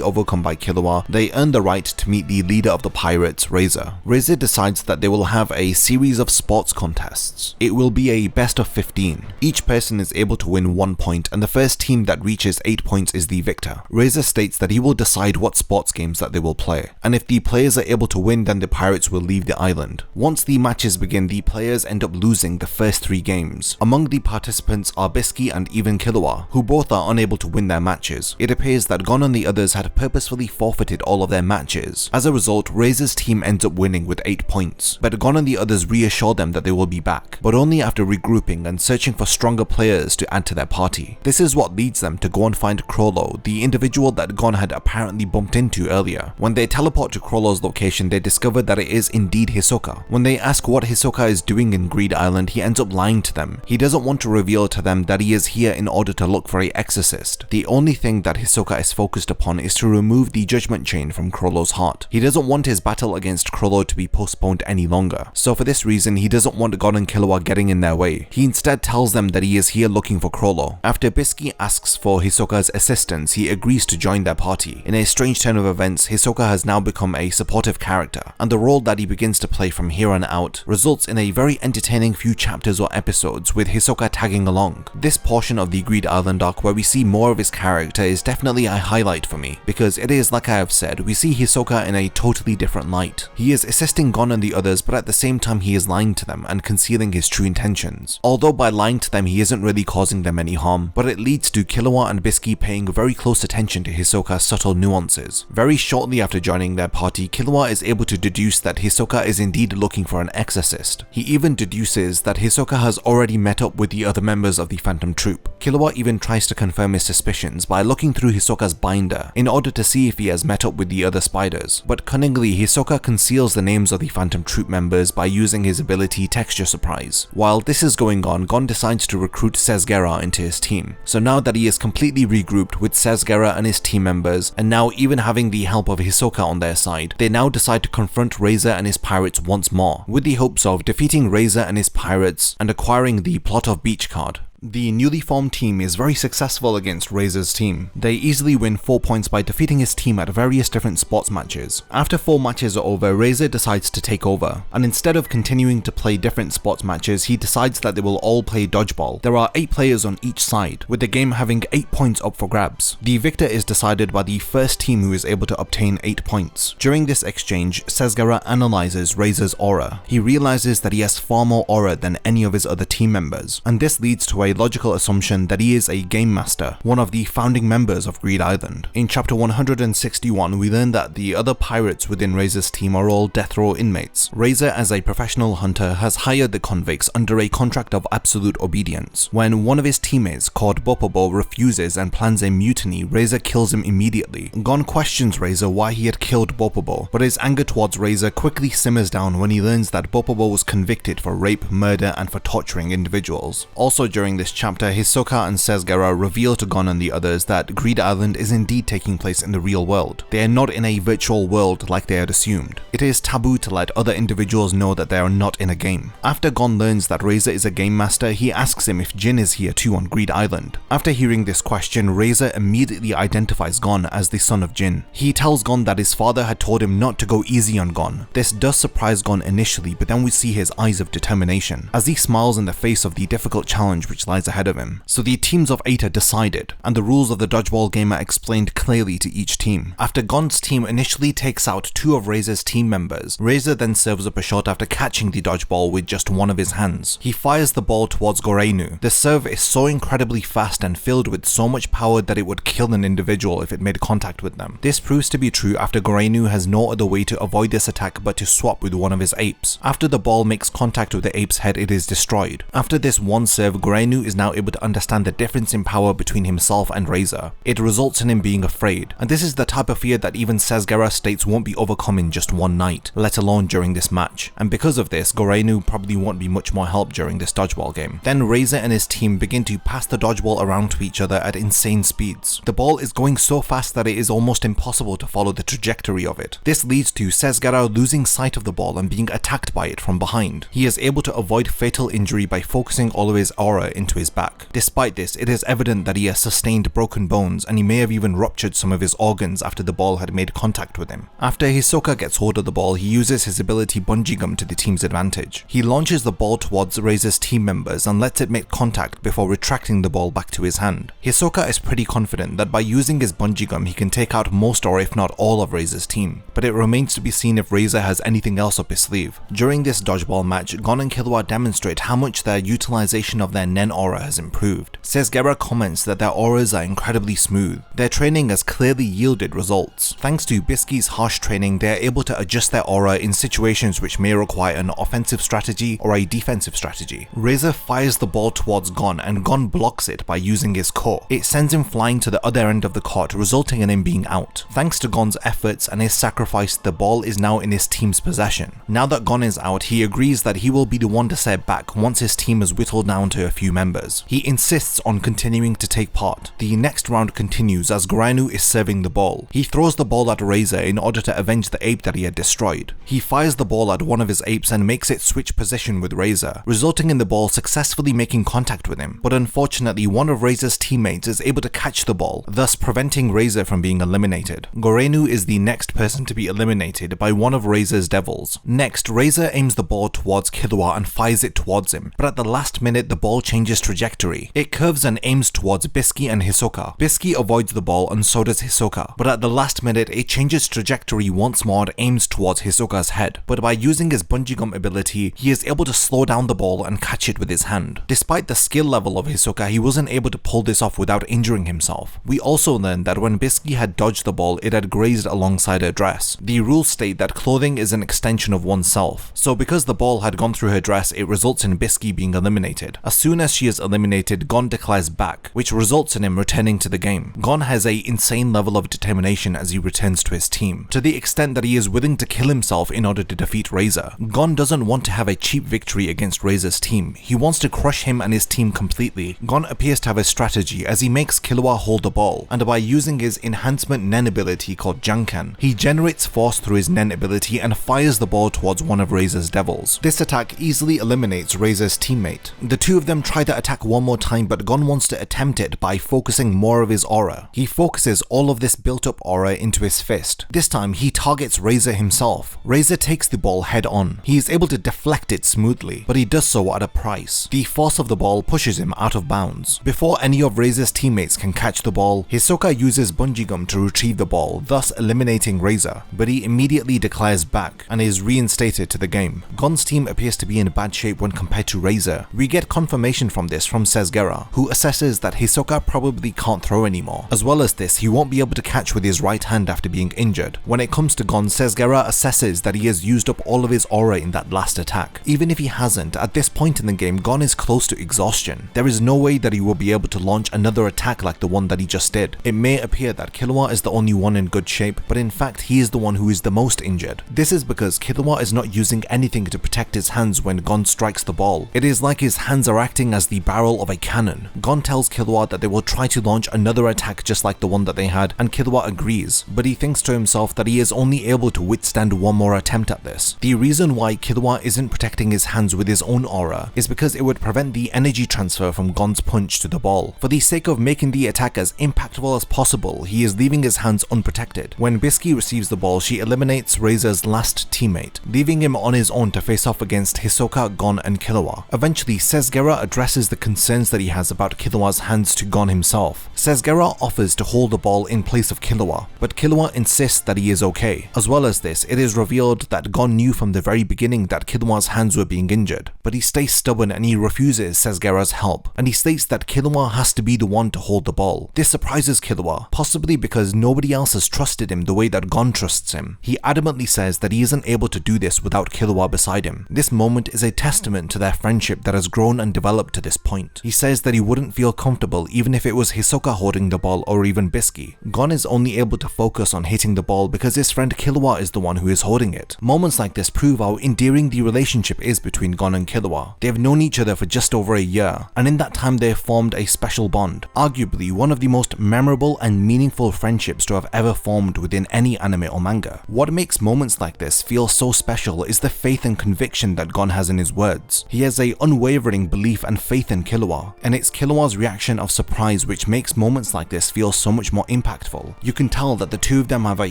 Speaker 1: overcome by Killua, they earn the right to meet the leader of the pirates, Razor. Razor decides that they will have a series of sports contests. It will be a best of 15. Each person is able to win 1 point, and the first team that reaches 8 points is the victor. Razor states that he will decide what sports games that they will play, and if the players are able to win, then the pirates will leave the island. Once the matches begin, the players end up losing the first 3 games. Among the participants are Biscuit and even Killua, who both are unable to win their matches. It appears that Gon and the others had purposefully forfeited all of their matches. As a result, Razor's team ends up winning with 8 points, but Gon and the others reassure them that they will be back, but only after regrouping and searching for stronger players to add to their party. This is what leads them to go and find Crollo, the individual that Gon had apparently bumped into earlier. When they teleport to Crollo's location, they discover that it is indeed Hisoka. When they ask what Hisoka is doing in Greed Island, he ends up lying to them. He doesn't want to reveal to them that he is here in order to look for a exorcist. The only thing that Hisoka is focused upon is to remove the judgment chain from Crollo's heart. He doesn't want his battle against Crollo to be postponed any longer, so for this reason he doesn't want Gon and Killua getting in their way. He instead tells them that he is here looking for Crollo. After Biscuit asks for Hisoka's assistance, he agrees to join their party. In a strange turn of events, Hisoka has now become a supportive character, and the role that he begins to play from here on out results in a very entertaining few chapters or episodes with Hisoka tagging along. This portion of the Greed Island arc where we see more of his character is definitely a highlight for me, because it is, like I have said, we see Hisoka in a totally different light. He is assisting Gon and the others, but at the same time he is lying to them and concealing his true intentions. Although by lying to them he isn't really causing them any harm, but it leads to Killua and Biscuit paying very close attention to Hisoka's subtle nuances. Very shortly after joining their party, Killua is able to deduce that Hisoka is indeed looking for an exorcist. He even deduces that Hisoka has already met up with the other members of the Phantom Troop. Killua even tries to confirm his suspicions by looking through Hisoka's binder in order to see if he has met up with the other spiders, but cunningly Hisoka conceals the names of the Phantom Troop members by using his ability Texture Surprise. While this is going on, Gon decides to recruit Sesgera into his team. So now that he is completely regrouped with Sesgera and his team members, and now even having the help of Hisoka on their side, they now decide to confront Razor and his pirates once more, with the hopes of defeating Razor and his pirates and acquiring the Plot of Beach card. The newly formed team is very successful against Razor's team. They easily win 4 points by defeating his team at various different sports matches. After 4 matches are over, Razor decides to take over, and instead of continuing to play different sports matches, he decides that they will all play dodgeball. There are 8 players on each side, with the game having 8 points up for grabs. The victor is decided by the first team who is able to obtain 8 points. During this exchange, Sesgara analyzes Razor's aura. He realizes that he has far more aura than any of his other team members, and this leads to a logical assumption that he is a game master, one of the founding members of Greed Island. In chapter 161, we learn that the other pirates within Razor's team are all death row inmates. Razor, as a professional hunter, has hired the convicts under a contract of absolute obedience. When one of his teammates, called Bopobo, refuses and plans a mutiny, Razor kills him immediately. Gon questions Razor why he had killed Bopobo, but his anger towards Razor quickly simmers down when he learns that Bopobo was convicted for rape, murder, and for torturing individuals. Also during this chapter, Hisoka and Sesgara reveal to Gon and the others that Greed Island is indeed taking place in the real world. They are not in a virtual world like they had assumed. It is taboo to let other individuals know that they are not in a game. After Gon learns that Razor is a game master, he asks him if Jin is here too on Greed Island. After hearing this question, Razor immediately identifies Gon as the son of Jin. He tells Gon that his father had told him not to go easy on Gon. This does surprise Gon initially, but then we see his eyes of determination as he smiles in the face of the difficult challenge which lies ahead of him. So the teams of 8 are decided, and the rules of the dodgeball game are explained clearly to each team. After Gon's team initially takes out 2 of Razor's team members, Razor then serves up a shot after catching the dodgeball with just one of his hands. He fires the ball towards Goreinu. The serve is so incredibly fast and filled with so much power that it would kill an individual if it made contact with them. This proves to be true after Goreinu has no other way to avoid this attack but to swap with one of his apes. After the ball makes contact with the ape's head, it is destroyed. After this one serve, Goreinu is now able to understand the difference in power between himself and Razor. It results in him being afraid, and this is the type of fear that even Sesgara states won't be overcome in just one night, let alone during this match. And because of this, Goreinu probably won't be much more help during this dodgeball game. Then Razor and his team begin to pass the dodgeball around to each other at insane speeds. The ball is going so fast that it is almost impossible to follow the trajectory of it. This leads to Sesgara losing sight of the ball and being attacked by it from behind. He is able to avoid fatal injury by focusing all of his aura into his back. Despite this, it is evident that he has sustained broken bones, and he may have even ruptured some of his organs after the ball had made contact with him. After Hisoka gets hold of the ball, he uses his ability Bungee Gum to the team's advantage. He launches the ball towards Razor's team members and lets it make contact before retracting the ball back to his hand. Hisoka is pretty confident that by using his Bungee Gum he can take out most or if not all of Razor's team, but it remains to be seen if Razor has anything else up his sleeve. During this dodgeball match, Gon and Killua demonstrate how much their utilization of their Nen aura has improved. Sesgara comments that their auras are incredibly smooth. Their training has clearly yielded results. Thanks to Biscuit's harsh training, they are able to adjust their aura in situations which may require an offensive strategy or a defensive strategy. Razor fires the ball towards Gon, and Gon blocks it by using his core. It sends him flying to the other end of the court, resulting in him being out. Thanks to Gon's efforts and his sacrifice, the ball is now in his team's possession. Now that Gon is out, he agrees that he will be the one to set back once his team is whittled down to a few members. He insists on continuing to take part. The next round continues as Goreinu is serving the ball. He throws the ball at Razor in order to avenge the ape that he had destroyed. He fires the ball at one of his apes and makes it switch position with Razor, resulting in the ball successfully making contact with him. But unfortunately, one of Razor's teammates is able to catch the ball, thus preventing Razor from being eliminated. Goreinu is the next person to be eliminated by one of Razor's devils. Next, Razor aims the ball towards Killua and fires it towards him, but at the last minute the ball changes trajectory. It curves and aims towards Biscuit and Hisoka. Biscuit avoids the ball and so does Hisoka, but at the last minute it changes trajectory once more and aims towards Hisoka's head. But by using his Bungee Gum ability, he is able to slow down the ball and catch it with his hand. Despite the skill level of Hisoka, he wasn't able to pull this off without injuring himself. We also learned that when Biscuit had dodged the ball, it had grazed alongside her dress. The rules state that clothing is an extension of oneself, so because the ball had gone through her dress, it results in Biscuit being eliminated. As soon as she is eliminated, Gon declares back, which results in him returning to the game. Gon has an insane level of determination as he returns to his team, to the extent that he is willing to kill himself in order to defeat Razor. Gon doesn't want to have a cheap victory against Razor's team. He wants to crush him and his team completely. Gon appears to have a strategy as he makes Killua hold the ball, and by using his enhancement Nen ability called Janken, he generates force through his Nen ability and fires the ball towards one of Razor's devils. This attack easily eliminates Razor's teammate. The two of them try to the attack one more time, but Gon wants to attempt it by focusing more of his aura. He focuses all of this built up aura into his fist. This time he targets Razor himself. Razor takes the ball head on. He is able to deflect it smoothly, but he does so at a price. The force of the ball pushes him out of bounds. Before any of Razor's teammates can catch the ball, Hisoka uses bungee gum to retrieve the ball, thus eliminating Razor, but he immediately declares back and is reinstated to the game. Gon's team appears to be in bad shape when compared to Razor. We get confirmation from this from Sesgera, who assesses that Hisoka probably can't throw anymore. As well as this, he won't be able to catch with his right hand after being injured. When it comes to Gon, Sesgera assesses that he has used up all of his aura in that last attack. Even if he hasn't, at this point in the game, Gon is close to exhaustion. There is no way that he will be able to launch another attack like the one that he just did. It may appear that Killua is the only one in good shape, but in fact he is the one who is the most injured. This is because Killua is not using anything to protect his hands when Gon strikes the ball. It is like his hands are acting as the barrel of a cannon. Gon tells Killua that they will try to launch another attack just like the one that they had, and Killua agrees, but he thinks to himself that he is only able to withstand one more attempt at this. The reason why Killua isn't protecting his hands with his own aura is because it would prevent the energy transfer from Gon's punch to the ball. For the sake of making the attack as impactful as possible, he is leaving his hands unprotected. When Biscuit receives the ball, she eliminates Razor's last teammate, leaving him on his own to face off against Hisoka, Gon and Killua. Eventually, Sesgera addresses the concerns that he has about Killua's hands to Gon himself. Sesgera offers to hold the ball in place of Killua, but Killua insists that he is okay. As well as this, it is revealed that Gon knew from the very beginning that Killua's hands were being injured, but he stays stubborn and he refuses Sesgera's help, and he states that Killua has to be the one to hold the ball. This surprises Killua, possibly because nobody else has trusted him the way that Gon trusts him. He adamantly says that he isn't able to do this without Killua beside him. This moment is a testament to their friendship that has grown and developed to this point. He says that he wouldn't feel comfortable even if it was Hisoka holding the ball or even Biscuit. Gon is only able to focus on hitting the ball because his friend Killua is the one who is holding it. Moments like this prove how endearing the relationship is between Gon and Killua. They have known each other for just over a year, and in that time they have formed a special bond, arguably one of the most memorable and meaningful friendships to have ever formed within any anime or manga. What makes moments like this feel so special is the faith and conviction that Gon has in his words. He has a unwavering belief and faith in Killua, and it's Killua's reaction of surprise which makes moments like this feel so much more impactful. You can tell that the two of them have a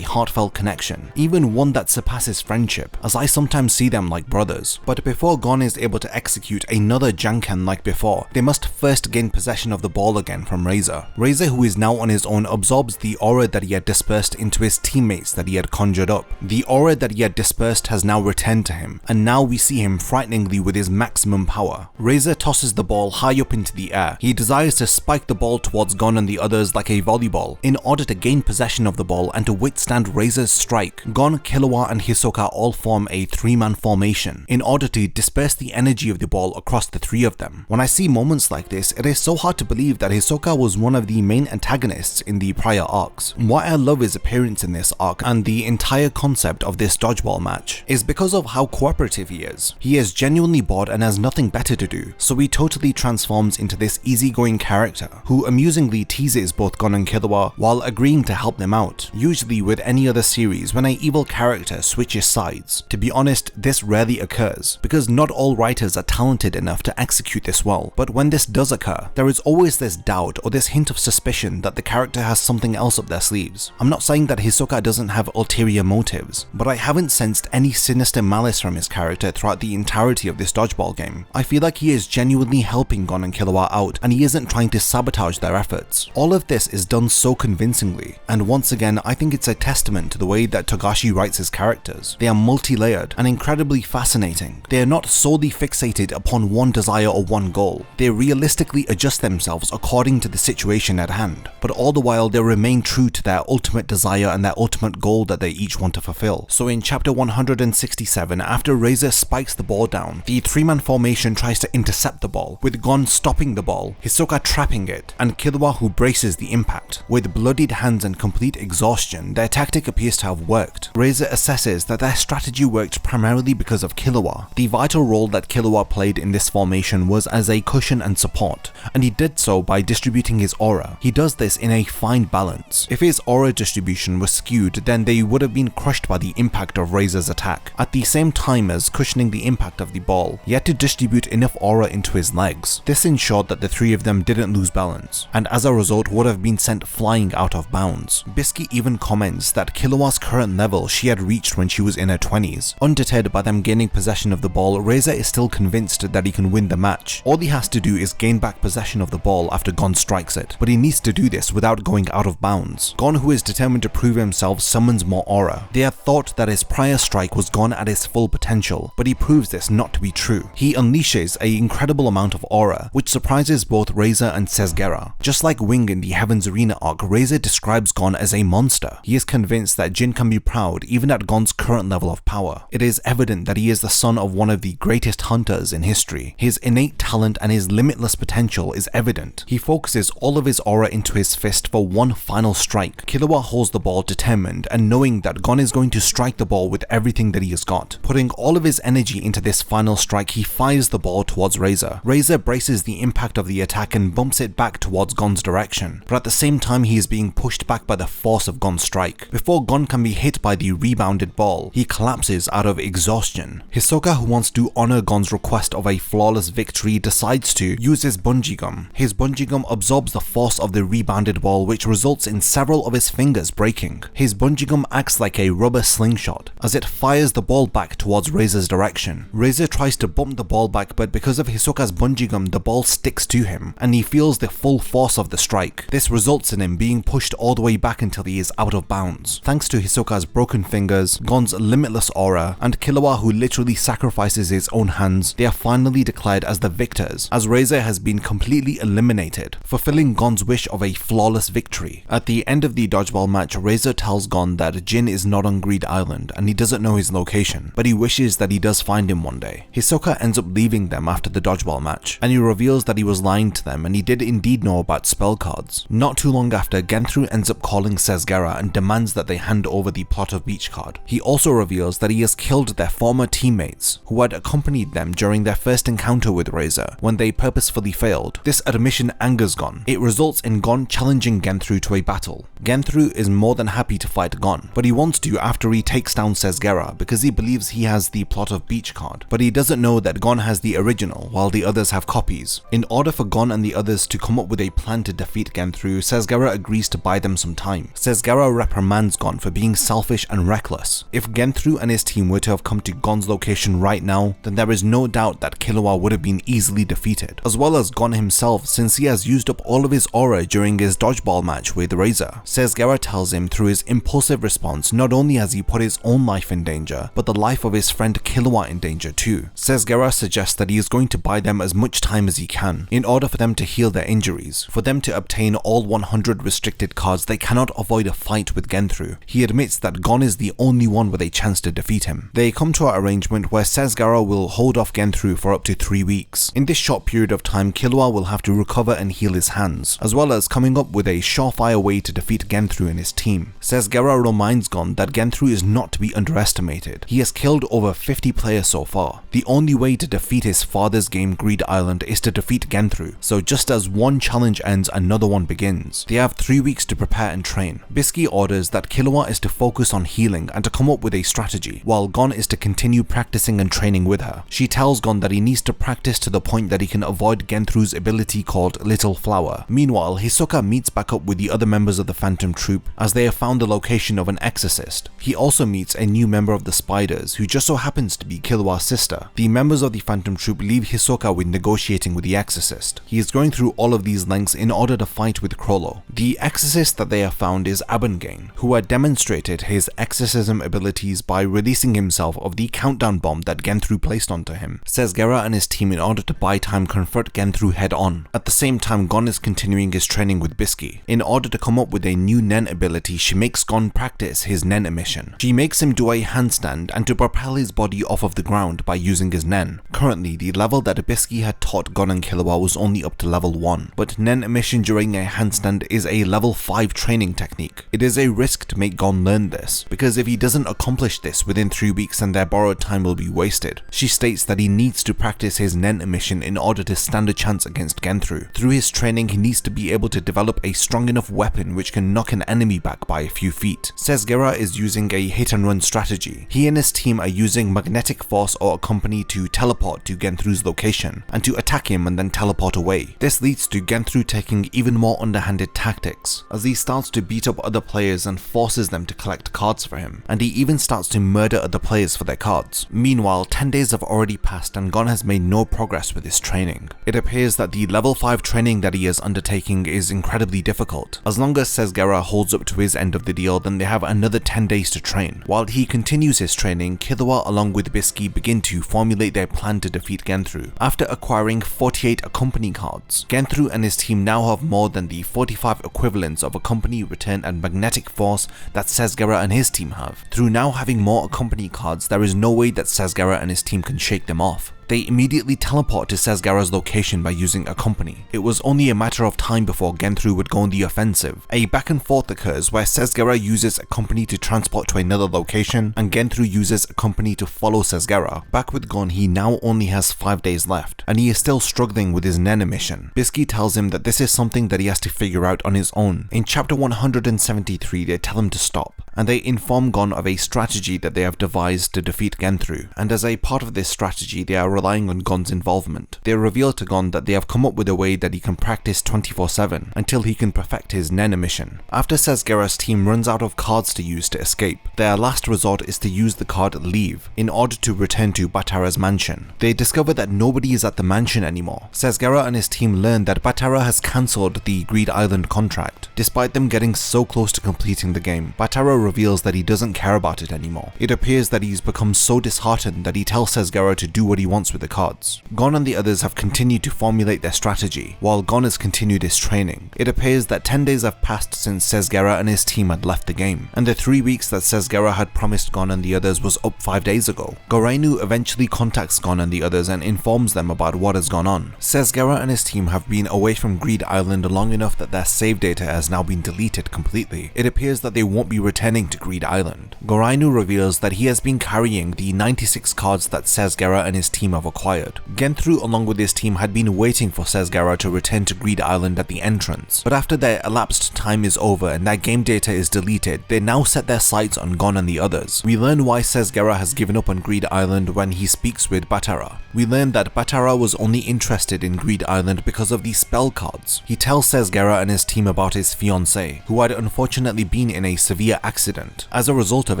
Speaker 1: heartfelt connection, even one that surpasses friendship, as I sometimes see them like brothers. But before Gon is able to execute another Janken like before, they must first gain possession of the ball again from Razor. Razor, who is now on his own, absorbs the aura that he had dispersed into his teammates that he had conjured up. The aura that he had dispersed has now returned to him, and now we see him frighteningly with his maximum power. Razor tosses the ball high up into the air. He desires to spike the ball towards Gon and the others like a volleyball, in order to gain possession of the ball and to withstand Razor's strike. Gon, Killua and Hisoka all form a three-man formation, in order to disperse the energy of the ball across the three of them. When I see moments like this, it is so hard to believe that Hisoka was one of the main antagonists in the prior arcs. Why I love his appearance in this arc and the entire concept of this dodgeball match is because of how cooperative he is. He is genuinely bored and has nothing better to do, so he totally transforms into this easygoing character who amusingly teases both Gon and Killua while agreeing to help them out. Usually with any other series, when an evil character switches sides, to be honest, this rarely occurs because not all writers are talented enough to execute this well. But when this does occur, there is always this doubt or this hint of suspicion that the character has something else up their sleeves. I'm not saying that Hisoka doesn't have ulterior motives, but I haven't sensed any sinister malice from his character throughout the entirety of this dodgeball game. I feel like he is genuinely helping Gon and Killua out, and he isn't trying to sabotage their efforts. All of this is done so convincingly, and once again I think it's a testament to the way that Togashi writes his characters. They are multi-layered and incredibly fascinating. They are not solely fixated upon one desire or one goal. They realistically adjust themselves according to the situation at hand, but all the while they remain true to their ultimate desire and their ultimate goal that they each want to fulfill. So in chapter 167, after Razor spikes the ball down, the three-man formation tries to intercept the ball, with Gon stopping the ball, Hisoka trapping it, and Killua who braces the impact. With bloodied hands and complete exhaustion, their tactic appears to have worked. Razor assesses that their strategy worked primarily because of Killua. The vital role that Killua played in this formation was as a cushion and support, and he did so by distributing his aura. He does this in a fine balance. If his aura distribution was skewed, then they would have been crushed by the impact of Razor's attack. At the same time as cushioning the impact of the ball, he had to distribute enough aura into his leg legs. This ensured that the three of them didn't lose balance, and as a result would have been sent flying out of bounds. Biscuit even comments that Killua's current level she had reached when she was in her 20s. Undeterred by them gaining possession of the ball, Reza is still convinced that he can win the match. All he has to do is gain back possession of the ball after Gon strikes it, but he needs to do this without going out of bounds. Gon, who is determined to prove himself, summons more aura. They had thought that his prior strike was gone at its full potential, but he proves this not to be true. He unleashes an incredible amount of aura, which surprises both Reza and Sesgera. Just like Wing in the Heaven's Arena arc, Reza describes Gon as a monster. He is convinced that Jin can be proud even at Gon's current level of power. It is evident that he is the son of one of the greatest hunters in history. His innate talent and his limitless potential is evident. He focuses all of his aura into his fist for one final strike. Killua holds the ball determined and knowing that Gon is going to strike the ball with everything that he has got. Putting all of his energy into this final strike, he fires the ball towards Reza. Reza braces the impact of the attack and bumps it back towards Gon's direction, but at the same time he is being pushed back by the force of Gon's strike. Before Gon can be hit by the rebounded ball, he collapses out of exhaustion. Hisoka, who wants to honor Gon's request of a flawless victory, decides to use his bungee gum. His bungee gum absorbs the force of the rebounded ball, which results in several of his fingers breaking. His bungee gum acts like a rubber slingshot as it fires the ball back towards Reza's direction. Reza tries to bump the ball back, but because of Hisoka's bungee gum, the ball sticks to him and he feels the full force of the strike. This results in him being pushed all the way back until he is out of bounds. Thanks to Hisoka's broken fingers, Gon's limitless aura, and Killua, who literally sacrifices his own hands, they are finally declared as the victors, as Reza has been completely eliminated, fulfilling Gon's wish of a flawless victory. At the end of the dodgeball match, Reza tells Gon that Jin is not on Greed Island and he doesn't know his location, but he wishes that he does find him one day. Hisoka ends up leaving them after the dodgeball match, and he reveals that he was lying to them and he did indeed know about spell cards. Not too long after, Genthru ends up calling Sesgera and demands that they hand over the Plot of Beach card. He also reveals that he has killed their former teammates who had accompanied them during their first encounter with Reza when they purposefully failed. This admission angers Gon. It results in Gon challenging Genthru to a battle. Genthru is more than happy to fight Gon, but he wants to after he takes down Sesgera because he believes he has the Plot of Beach card, but he doesn't know that Gon has the original while the others have copies. In order for Gon and the others to come up with a plan to defeat Genthru, Sesgera agrees to buy them some time. Sesgera reprimands Gon for being selfish and reckless. If Genthru and his team were to have come to Gon's location right now, then there is no doubt that Killua would have been easily defeated, as well as Gon himself, since he has used up all of his aura during his dodgeball match with Reza. Sesgera tells him through his impulsive response not only has he put his own life in danger, but the life of his friend Killua in danger too. Sesgera suggests that he is going to buy them as much time as he can in order for them to heal their injuries. For them to obtain all 100 restricted cards, they cannot avoid a fight with Genthru. He admits that Gon is the only one with a chance to defeat him. They come to an arrangement where Sesgera will hold off Genthru for up to 3 weeks. In this short period of time, Killua will have to recover and heal his hands, as well as coming up with a surefire way to defeat Genthru and his team. Sesgera reminds Gon that Genthru is not to be underestimated. He has killed over 50 players so far. The only way to defeat his father's game Greed Island is to defeat Genthru, so just as one challenge ends, another one begins. They have 3 weeks to prepare and train. Biscuit orders that Killua is to focus on healing and to come up with a strategy, while Gon is to continue practicing and training with her. She tells Gon that he needs to practice to the point that he can avoid Genthru's ability called Little Flower. Meanwhile, Hisoka meets back up with the other members of the Phantom Troop as they have found the location of an exorcist. He also meets a new member of the Spiders who just so happens to be Killua's sister. The members of the Phantom Troop leave Hisoka with negotiating with the exorcist. He is going through all of these lengths in order to fight with Crollo. The exorcist that they have found is Abengane, who had demonstrated his exorcism abilities by releasing himself of the countdown bomb that Genthru placed onto him. Sesgera and his team, in order to buy time, confront Genthru head on. At the same time, Gon is continuing his training with Biscuit. In order to come up with a new Nen ability, she makes Gon practice his Nen emission. She makes him do a handstand and to propel his body off of the ground by using his Nen. Currently, the level that Biscuit had taught Gon and Killua was only up to level 1, but Nen emission during a handstand is a level 5 training technique. It is a risk to make Gon learn this, because if he doesn't accomplish this within 3 weeks, then their borrowed time will be wasted. She states that he needs to practice his Nen emission in order to stand a chance against Genthru. Through his training, he needs to be able to develop a strong enough weapon which can knock an enemy back by a few feet. Sesgera is using a hit and run strategy. He and his team are using magnetic force or a company to teleport to Genthru's location, and and to attack him and then teleport away. This leads to Genthru taking even more underhanded tactics, as he starts to beat up other players and forces them to collect cards for him, and he even starts to murder other players for their cards. Meanwhile, 10 days have already passed and Gon has made no progress with his training. It appears that the level 5 training that he is undertaking is incredibly difficult. As long as Sesgara holds up to his end of the deal, then they have another 10 days to train. While he continues his training, Killua along with Biscuit begin to formulate their plan to defeat Genthru. After acquiring 48 accompany cards, Genthru and his team now have more than the 45 equivalents of accompany, return and magnetic force that Sesgara and his team have. Through now having more accompany cards, there is no way that Sesgara and his team can shake them off. They immediately teleport to Sesgara's location by using accompany. It was only a matter of time before Genthru would go on the offensive. A back and forth occurs where Sesgara uses accompany to transport to another location, and Genthru uses accompany to follow Sesgara. Back with Gon, he now only has 5 days left, and he is still struggling with his Nena mission. Biscuit tells him that this is something that he has to figure out on his own. In chapter 173, they tell him to stop, and they inform Gon of a strategy that they have devised to defeat Genthru, and as a part of this strategy, they are relying on Gon's involvement. They reveal to Gon that they have come up with a way that he can practice 24/7 until he can perfect his Nena mission. After Sesgara's team runs out of cards to use to escape, their last resort is to use the card Leave in order to return to Batara's mansion. They discover that nobody is at the mansion anymore. Sesgara and his team learn that Batara has cancelled the Greed Island contract. Despite them getting so close to completing the game, Batara reveals that he doesn't care about it anymore. It appears that he's become so disheartened that he tells Sesgara to do what he wants with the cards. Gon and the others have continued to formulate their strategy, while Gon has continued his training. It appears that 10 days have passed since Sesgara and his team had left the game, and the 3 weeks that Sesgara had promised Gon and the others was up 5 days ago. Gorainu eventually contacts Gon and the others and informs them about what has gone on. Sesgara and his team have been away from Greed Island long enough that their save data has now been deleted completely. It appears that they won't be returning to Greed Island. Gorainu reveals that he has been carrying the 96 cards that Sesgara and his team have acquired. Genthru along with his team had been waiting for Sesgara to return to Greed Island at the entrance, but after their elapsed time is over and their game data is deleted, they now set their sights on Gon and the others. We learn why Sesgara has given up on Greed Island when he speaks with Batara. We learn that Batara was only interested in Greed Island because of the spell cards. He tells Sesgara and his team about his fiancée, who had unfortunately been in a severe accident. As a result of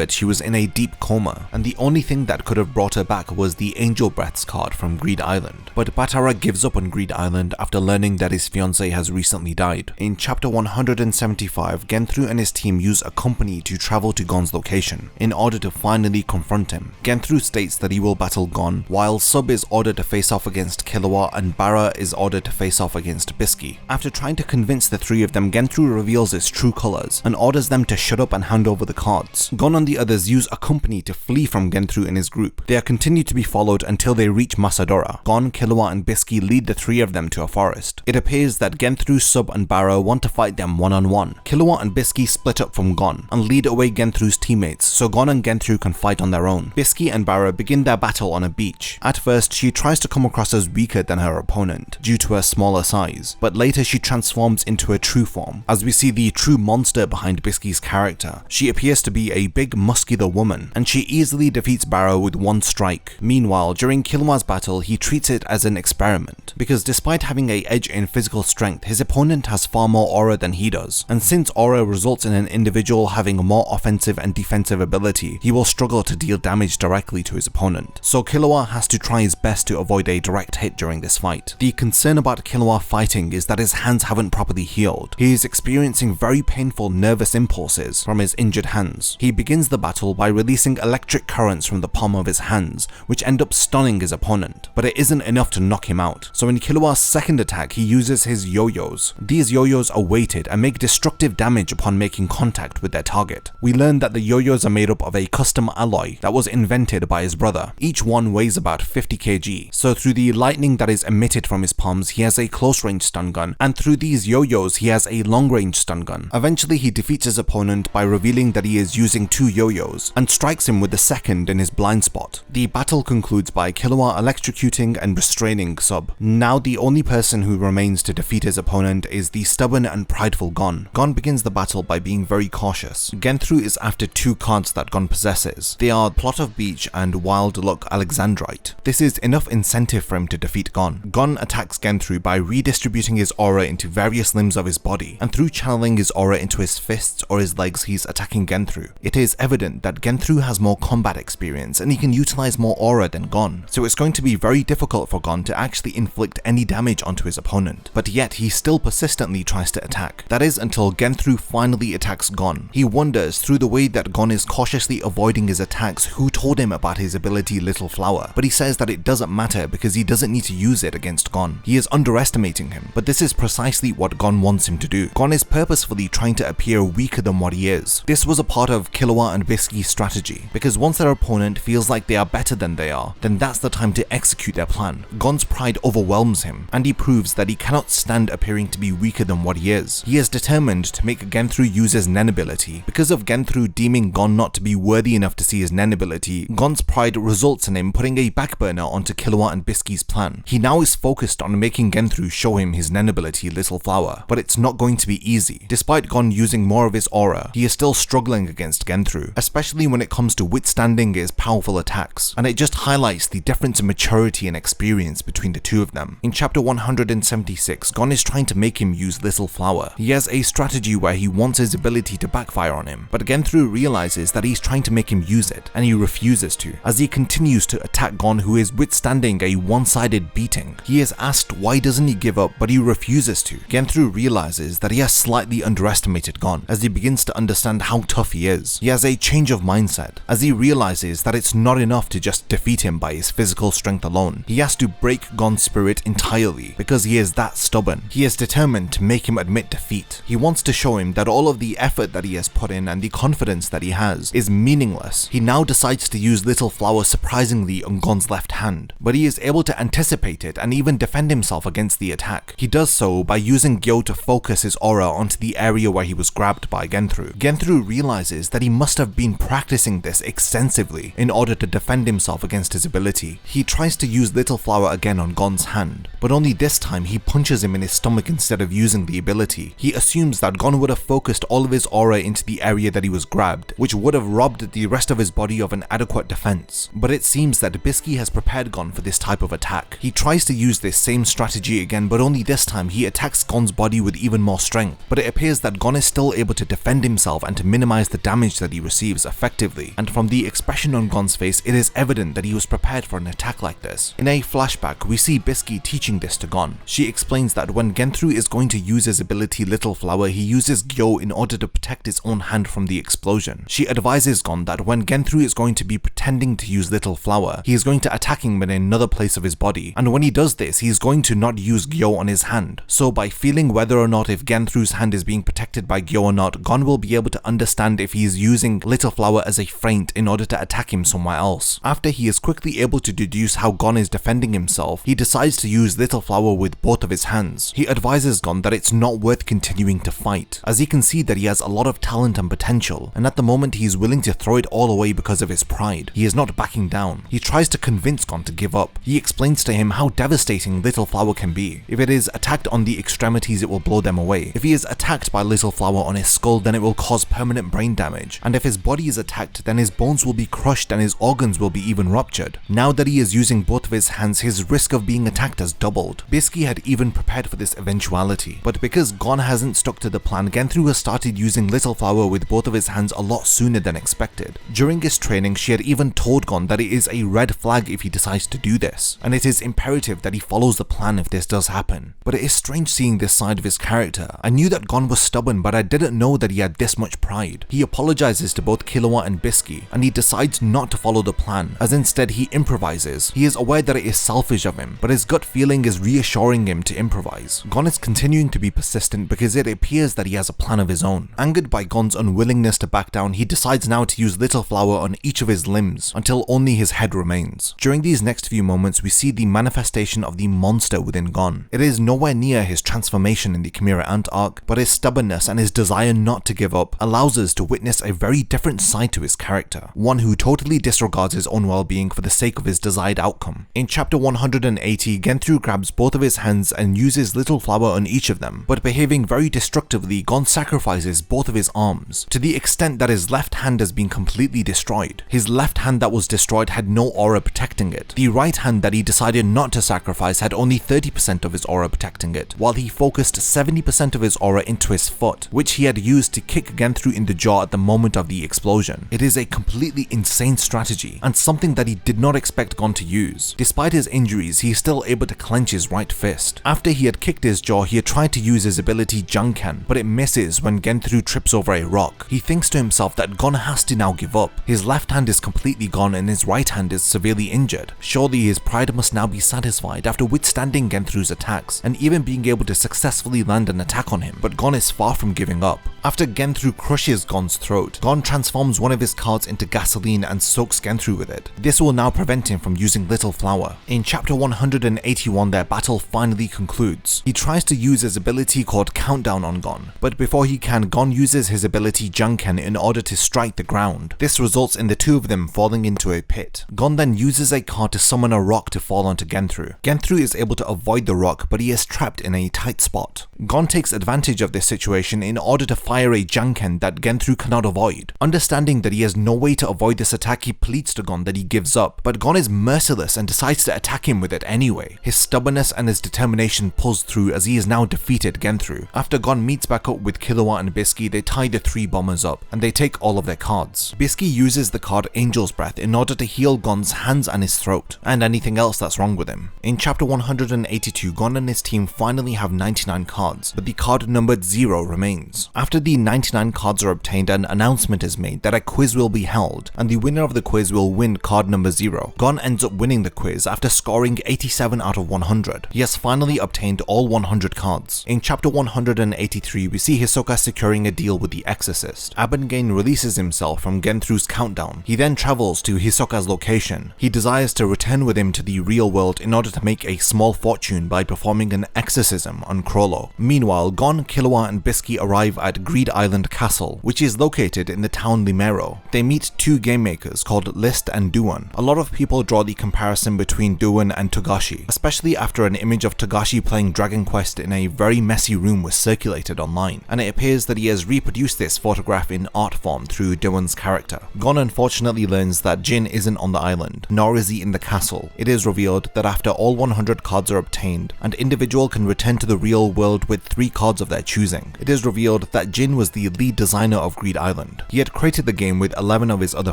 Speaker 1: it, she was in a deep coma, and the only thing that could have brought her back was the Angel Breaths card from Greed Island. But Batara gives up on Greed Island after learning that his fiancée has recently died. In chapter 175, Genthru and his team use a company to travel to Gon's location in order to finally confront him. Genthru states that he will battle Gon, while Sub is ordered to face off against Killua and Bara is ordered to face off against Biscuit. After trying to convince the three of them, Genthru reveals his true colors and orders them to shut up and hand over the cards. Gon and the others use a company to flee from Genthru and his group. They are continued to be followed until they reach Masadora. Gon, Killua and Biscuit lead the three of them to a forest. It appears that Genthru, Sub and Bara want to fight them one-on-one. Killua and Biscuit split up from Gon and lead away Genthru's teammates so Gon and Genthru can fight on their own. Biscuit and Bara begin their battle on a beach. At first, she tries to come across as weaker than her opponent due to her smaller size, but later she transforms into her true form. As we see the true monster behind Biscuit's character, she appears to be a big muscular woman, and she easily defeats Bara with one strike. Meanwhile, during Killua's battle, he treats it as an experiment, because despite having an edge in physical strength, his opponent has far more aura than he does, and since aura results in an individual having more offensive and defensive ability, he will struggle to deal damage directly to his opponent. So Killua has to try his best to avoid a direct hit during this fight. The concern about Killua fighting is that his hands haven't properly healed. He is experiencing very painful nervous impulses from his injured hands. He begins the battle by releasing electric currents from the palm of his hands, which end up stunning his opponent, but it isn't enough to knock him out. So in Killua's second attack, he uses his yo-yos. These yo-yos are weighted and make destructive damage upon making contact with their target. We learn that the yo-yos are made up of a custom alloy that was invented by his brother. Each one weighs about 50 kg, so through the lightning that is emitted from his palms, he has a close-range stun gun, and through these yo-yos, he has a long-range stun gun. Eventually, he defeats his opponent by revealing feeling that he is using 2 yo-yos, and strikes him with the second in his blind spot. The battle concludes by Killua electrocuting and restraining Sub. Now the only person who remains to defeat his opponent is the stubborn and prideful Gon. Gon begins the battle by being very cautious. Genthru is after 2 cards that Gon possesses. They are Plot of Beach and Wild Luck Alexandrite. This is enough incentive for him to defeat Gon. Gon attacks Genthru by redistributing his aura into various limbs of his body, and through channeling his aura into his fists or his legs, he's attacking Genthru. It is evident that Genthru has more combat experience and he can utilize more aura than Gon, so it's going to be very difficult for Gon to actually inflict any damage onto his opponent. But yet he still persistently tries to attack. That is until Genthru finally attacks Gon. He wonders, through the way that Gon is cautiously avoiding his attacks, who told him about his ability Little Flower, but he says that it doesn't matter because he doesn't need to use it against Gon. He is underestimating him, but this is precisely what Gon wants him to do. Gon is purposefully trying to appear weaker than what he is. This was a part of Killua and Biscuit's strategy, because once their opponent feels like they are better than they are, then that's the time to execute their plan. Gon's pride overwhelms him, and he proves that he cannot stand appearing to be weaker than what he is. He is determined to make Genthru use his Nen ability. Because of Genthru deeming Gon not to be worthy enough to see his Nen ability, Gon's pride results in him putting a backburner onto Killua and Biscuit's plan. He now is focused on making Genthru show him his Nen ability Little Flower, but it's not going to be easy. Despite Gon using more of his aura, he is still struggling against Genthru, especially when it comes to withstanding his powerful attacks, and it just highlights the difference in maturity and experience between the two of them. In chapter 176, Gon is trying to make him use Little Flower. He has a strategy where he wants his ability to backfire on him, but Genthru realizes that he's trying to make him use it, and he refuses to, as he continues to attack Gon, who is withstanding a one-sided beating. He is asked why doesn't he give up, but he refuses to. Genthru realizes that he has slightly underestimated Gon, as he begins to understand how tough he is. He has a change of mindset, as he realizes that it's not enough to just defeat him by his physical strength alone. He has to break Gon's spirit entirely, because he is that stubborn. He is determined to make him admit defeat. He wants to show him that all of the effort that he has put in and the confidence that he has is meaningless. He now decides to use Little Flower surprisingly on Gon's left hand, but he is able to anticipate it and even defend himself against the attack. He does so by using Gyo to focus his aura onto the area where he was grabbed by Genthru. Genthru realizes that he must have been practicing this extensively in order to defend himself against his ability. He tries to use Little Flower again on Gon's hand, but only this time he punches him in his stomach instead of using the ability. He assumes that Gon would have focused all of his aura into the area that he was grabbed, which would have robbed the rest of his body of an adequate defense. But it seems that Biscuit has prepared Gon for this type of attack. He tries to use this same strategy again, but only this time he attacks Gon's body with even more strength. But it appears that Gon is still able to defend himself and to minimize the damage that he receives effectively. And from the expression on Gon's face, it is evident that he was prepared for an attack like this. In a flashback, we see Biscuit teaching this to Gon. She explains that when Genthru is going to use his ability Little Flower, he uses Gyo in order to protect his own hand from the explosion. She advises Gon that when Genthru is going to be pretending to use Little Flower, he is going to attack him in another place of his body, and when he does this, he is going to not use Gyo on his hand. So by feeling whether or not if Genthru's hand is being protected by Gyo or not, Gon will be able to understand if he is using Little Flower as a feint in order to attack him somewhere else. After he is quickly able to deduce how Gon is defending himself, he decides to use Little Flower with both of his hands. He advises Gon that it's not worth continuing to fight, as he can see that he has a lot of talent and potential, and at the moment he is willing to throw it all away because of his pride. He is not backing down. He tries to convince Gon to give up. He explains to him how devastating Little Flower can be. If it is attacked on the extremities, it will blow them away. If he is attacked by Little Flower on his skull, then it will cause permanent brain damage. And if his body is attacked, then his bones will be crushed and his organs will be even ruptured. Now that he is using both of his hands, his risk of being attacked has doubled. Biscuit had even prepared for this eventuality, but because Gon hasn't stuck to the plan, Genthru has started using Little Flower with both of his hands a lot sooner than expected. During his training, she had even told Gon that it is a red flag if he decides to do this, and it is imperative that he follows the plan if this does happen. But it is strange seeing this side of his character. I knew that Gon was stubborn, but I didn't know that he had this much pride. He apologizes to both Killua and Biscuit, and he decides not to follow the plan, as instead he improvises. He is aware that it is selfish of him, but his gut feeling is reassuring him to improvise. Gon is continuing to be persistent because it appears that he has a plan of his own. Angered by Gon's unwillingness to back down, he decides now to use Little Flower on each of his limbs until only his head remains. During these next few moments, we see the manifestation of the monster within Gon. It is nowhere near his transformation in the Chimera Ant arc, but his stubbornness and his desire not to give up allows allows us to witness a very different side to his character, one who totally disregards his own well-being for the sake of his desired outcome. In chapter 180, Genthru grabs both of his hands and uses little flour on each of them, but behaving very destructively, Gon sacrifices both of his arms, to the extent that his left hand has been completely destroyed. His left hand that was destroyed had no aura protecting it. The right hand that he decided not to sacrifice had only 30% of his aura protecting it, while he focused 70% of his aura into his foot, which he had used to kick Genthru in the jaw at the moment of the explosion. It is a completely insane strategy, and something that he did not expect Gon to use. Despite his injuries, he is still able to clench his right fist. After he had kicked his jaw, he had tried to use his ability Janken, but it misses when Genthru trips over a rock. He thinks to himself that Gon has to now give up. His left hand is completely gone and his right hand is severely injured. Surely his pride must now be satisfied after withstanding Genthru's attacks and even being able to successfully land an attack on him, but Gon is far from giving up. After Genthru crushes Gon's throat, Gon transforms one of his cards into gasoline and soaks Genthru with it. This will now prevent him from using little flour. In chapter 181, their battle finally concludes. He tries to use his ability called Countdown on Gon, but before he can, Gon uses his ability Janken in order to strike the ground. This results in the two of them falling into a pit. Gon then uses a card to summon a rock to fall onto Genthru. Genthru is able to avoid the rock, but he is trapped in a tight spot. Gon takes advantage of this situation in order to fire a Janken that Genthru cannot avoid. Understanding that he has no way to avoid this attack, he pleads to Gon that he gives up, but Gon is merciless and decides to attack him with it anyway. His stubbornness and his determination pulls through as he has now defeated Genthru. After Gon meets back up with Killua and Biscuit, they tie the three bombers up, and they take all of their cards. Biscuit uses the card Angel's Breath in order to heal Gon's hands and his throat, and anything else that's wrong with him. In chapter 182, Gon and his team finally have 99 cards, but the card numbered 0 remains. After the 99 cards are obtained, an announcement is made that a quiz will be held, and the winner of the quiz will win card number 0. Gon ends up winning the quiz after scoring 87 out of 100. He has finally obtained all 100 cards. In chapter 183, we see Hisoka securing a deal with the Exorcist. Abengain releases himself from Genthru's countdown. He then travels to Hisoka's location. He desires to return with him to the real world in order to make a small fortune by performing an exorcism on Chrollo. Meanwhile, Gon, Killua and Biscuit arrive at Greed Island Castle, which is located in the town Limero. They meet two game makers called List and Duan. A lot of people draw the comparison between Duan and Togashi, especially after an image of Togashi playing Dragon Quest in a very messy room was circulated online, and it appears that he has reproduced this photograph in art form through Duan's character. Gon unfortunately learns that Jin isn't on the island, nor is he in the castle. It is revealed that after all 100 cards are obtained, an individual can return to the real world with 3 cards of their choosing. It is revealed that Jin was the lead designer of Greed Island. He had created the game with 11 of his other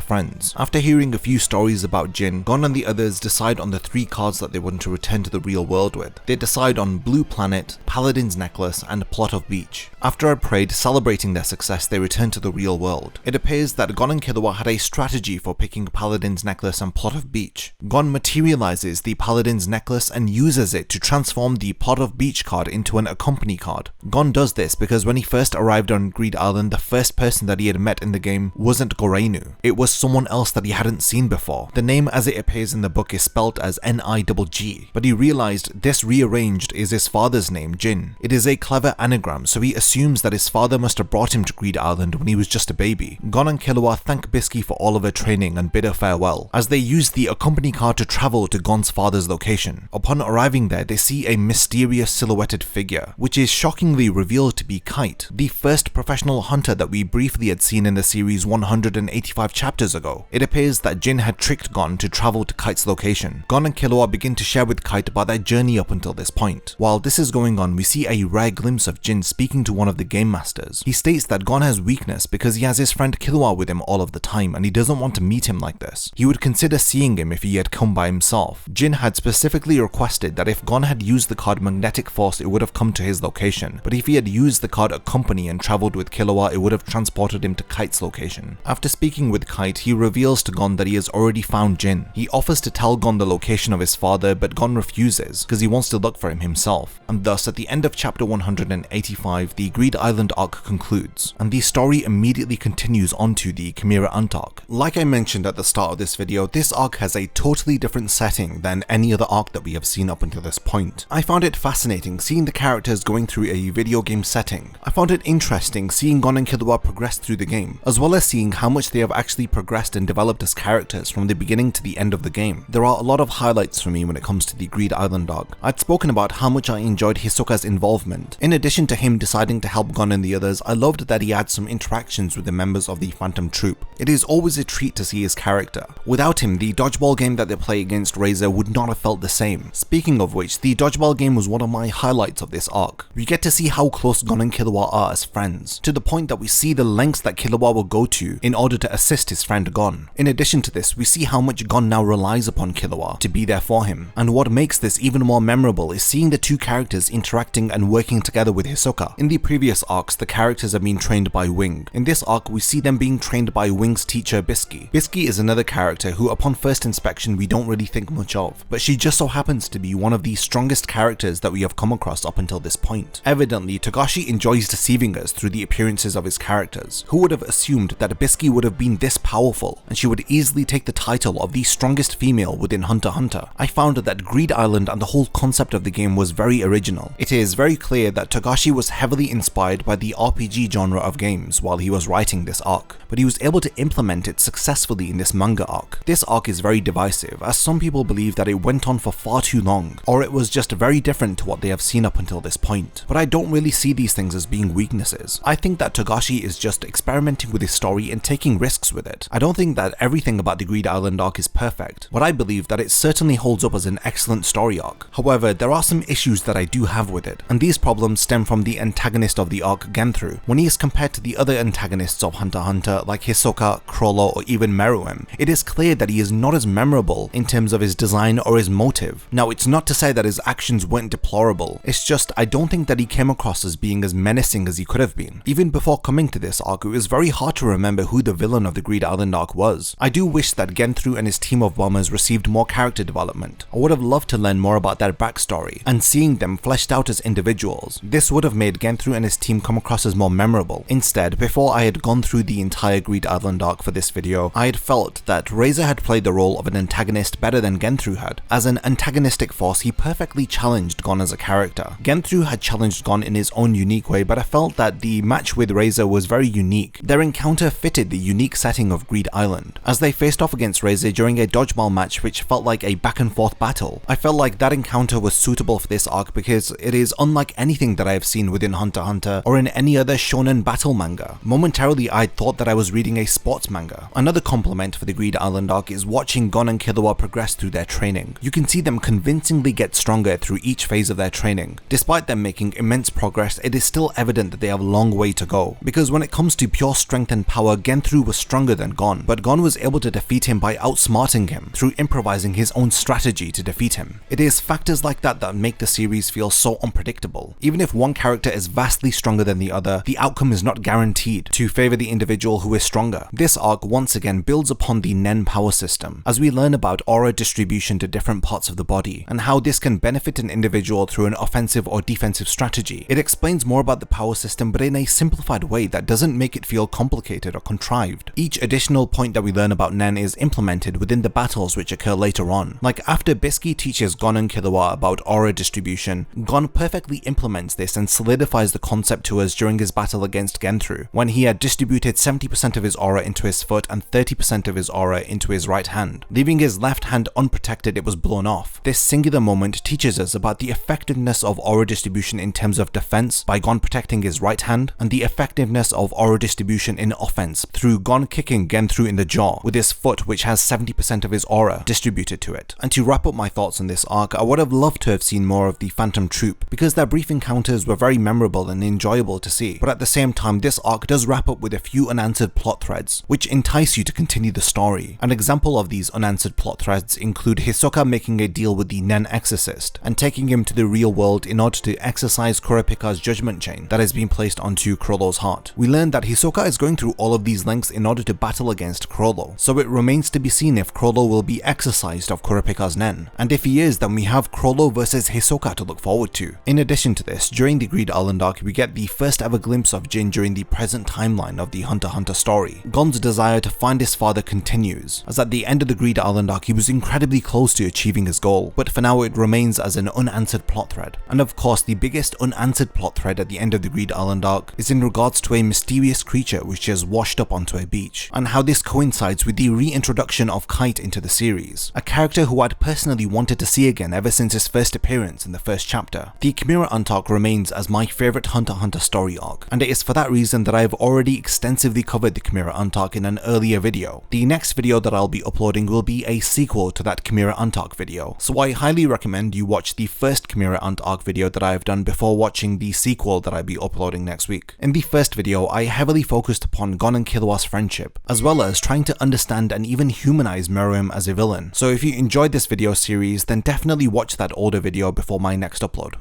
Speaker 1: friends. After hearing a few stories about Jin, Gon and the others decide on the 3 cards that they want to return to the real world with. They decide on Blue Planet, Paladin's Necklace, and Plot of Beach. After a parade celebrating their success, they return to the real world. It appears that Gon and Killua had a strategy for picking Paladin's Necklace and Plot of Beach. Gon materializes the Paladin's Necklace and uses it to transform the Plot of Beach card into an accompany card. Gon does this because when he first arrived on Greed Island, the first person that he had met in the game wasn't Gorenu. It was someone else that he hadn't seen before. The name as it appears in the book is spelled as N-I-G-G, but he realized this rearranged is his father's name, Jin. It is a clever anagram, so he assumes that his father must have brought him to Greed Island when he was just a baby. Gon and Killua thank Biscuit for all of her training and bid her farewell, as they use the accompany card to travel to Gon's father's location. Upon arriving there, they see a mysterious silhouetted figure, which is shockingly revealed to be Kite, the first professional hunter that we briefly had seen in the series 185 chapters ago. It appears that Jin had tricked Gon to travel to Kite's location. Gon and Killua begin to share with Kite about their journey up until this point. While this is going on, we see a rare glimpse of Jin speaking to one of the game masters. He states that Gon has weakness because he has his friend Killua with him all of the time and he doesn't want to meet him like this. He would consider seeing him if he had come by himself. Jin had specifically requested that if Gon had used the card Magnetic Force, it would have come to his location, but if he had used the card Accompany and traveled with Killua, it would have transported him to Kite's location. After speaking with Kite, he reveals to Gon that he has already found Jin. He offers to tell Gon the location of his father, but Gon refuses because he wants to look for him himself. And thus, at the end of chapter 185, the Greed Island arc concludes, and the story immediately continues onto the Chimera Ant arc. Like I mentioned at the start of this video, this arc has a totally different setting than any other arc that we have seen up until this point. I found it fascinating seeing the characters going through a video game setting. I found it interesting seeing Gon and Killua Killua progressed through the game, as well as seeing how much they have actually progressed and developed as characters from the beginning to the end of the game. There are a lot of highlights for me when it comes to the Greed Island arc. I'd spoken about how much I enjoyed Hisoka's involvement. In addition to him deciding to help Gon and the others, I loved that he had some interactions with the members of the Phantom Troop. It is always a treat to see his character. Without him, the dodgeball game that they play against Razor would not have felt the same. Speaking of which, the dodgeball game was one of my highlights of this arc. We get to see how close Gon and Killua are as friends, to the point that we see the lengths that Killua will go to in order to assist his friend Gon. In addition to this, we see how much Gon now relies upon Killua to be there for him, and what makes this even more memorable is seeing the two characters interacting and working together with Hisoka. In the previous arcs, the characters have been trained by Wing. In this arc, we see them being trained by Wing's teacher Biscuit. Biscuit is another character who upon first inspection we don't really think much of, but she just so happens to be one of the strongest characters that we have come across up until this point. Evidently, Togashi enjoys deceiving us through the appearances of his characters. Who would have assumed that Biscuit would have been this powerful, and she would easily take the title of the strongest female within Hunter x Hunter? I found that Greed Island and the whole concept of the game was very original. It is very clear that Togashi was heavily inspired by the RPG genre of games while he was writing this arc, but he was able to implement it successfully in this manga arc. This arc is very divisive, as some people believe that it went on for far too long, or it was just very different to what they have seen up until this point. But I don't really see these things as being weaknesses. I think that Togashi is just experimenting with his story and taking risks with it. I don't think that everything about the Greed Island arc is perfect, but I believe that it certainly holds up as an excellent story arc. However, there are some issues that I do have with it, and these problems stem from the antagonist of the arc, Genthru. When he is compared to the other antagonists of Hunter x Hunter like Hisoka, Chrollo, or even Meruem, it is clear that he is not as memorable in terms of his design or his motive. Now, it's not to say that his actions weren't deplorable, it's just I don't think that he came across as being as menacing as he could have been. Even before coming to this arc, it was very hard to remember who the villain of the Greed Island arc was. I do wish that Genthru and his team of bombers received more character development. I would have loved to learn more about their backstory, and seeing them fleshed out as individuals. This would have made Genthru and his team come across as more memorable. Instead, before I had gone through the entire Greed Island arc for this video, I had felt that Razor had played the role of an antagonist better than Genthru had. As an antagonistic force, he perfectly challenged Gon as a character. Genthru had challenged Gon in his own unique way, but I felt that the match with Razor was very unique. Their encounter fitted the unique setting of Greed Island, as they faced off against Razor during a dodgeball match which felt like a back and forth battle. I felt like that encounter was suitable for this arc because it is unlike anything that I have seen within Hunter x Hunter or in any other shonen battle manga. Momentarily, I thought that I was reading a sports manga. Another compliment for the Greed Island arc is watching Gon and Killua progress through their training. You can see them convincingly get stronger through each phase of their training. Despite them making immense progress, it is still evident that they have a long way to go, because when it comes to pure strength and power, Genthru was stronger than Gon, but Gon was able to defeat him by outsmarting him through improvising his own strategy to defeat him. It is factors like that that make the series feel so unpredictable. Even if one character is vastly stronger than the other, the outcome is not guaranteed to favor the individual who is stronger. This arc once again builds upon the Nen power system, as we learn about aura distribution to different parts of the body, and how this can benefit an individual through an offensive or defensive strategy. It explains more about the power system, but in a simplified way that doesn't make it feel complicated or contrived. Each additional point that we learn about Nen is implemented within the battles which occur later on. Like after Biscuit teaches Gon and Killua about aura distribution, Gon perfectly implements this and solidifies the concept to us during his battle against Genthru, when he had distributed 70% of his aura into his foot and 30% of his aura into his right hand. Leaving his left hand unprotected, it was blown off. This singular moment teaches us about the effectiveness of aura distribution in terms of defense by Gon protecting his right hand, and the effectiveness of aura distribution in offense through Gon kicking Genthru in the jaw with his foot, which has 70% of his aura distributed to it. And to wrap up my thoughts on this arc, I would have loved to have seen more of the Phantom Troop, because their brief encounters were very memorable and enjoyable to see. But at the same time, this arc does wrap up with a few unanswered plot threads, which entice you to continue the story. An example of these unanswered plot threads include Hisoka making a deal with the Nen Exorcist and taking him to the real world in order to exorcise Kurapika's judgment chain that has been placed onto Chrollo's heart. We learn that Hisoka is going through all of these lengths in order to battle against Chrollo, so it remains to be seen if Chrollo will be exorcised of Kurapika's Nen, and if he is, then we have Chrollo versus Hisoka to look forward to. In addition to this, during the Greed Island arc, we get the first ever glimpse of Jin during the present timeline of the Hunter x Hunter story. Gon's desire to find his father continues, as at the end of the Greed Island arc he was incredibly close to achieving his goal, but for now it remains as an unanswered plot thread. And of course, the biggest unanswered plot thread at the end of the Greed Island arc is in regards to a mysterious creature which just washed up onto a beach, and how this coincides with the reintroduction of Kite into the series, a character who I'd personally wanted to see again ever since his first appearance in the first chapter. The Chimera Ant arc remains as my favourite Hunter x Hunter story arc, and it is for that reason that I have already extensively covered the Chimera Ant arc in an earlier video. The next video that I'll be uploading will be a sequel to that Chimera Ant arc video, so I highly recommend you watch the first Chimera Ant arc video that I have done before watching the sequel that I'll be uploading next week. In the first video, I heavily focused upon Gon and Killua's friendship, as well as trying to understand and even humanize Meruem as a villain. So if you enjoyed this video series, then definitely watch that older video before my next upload.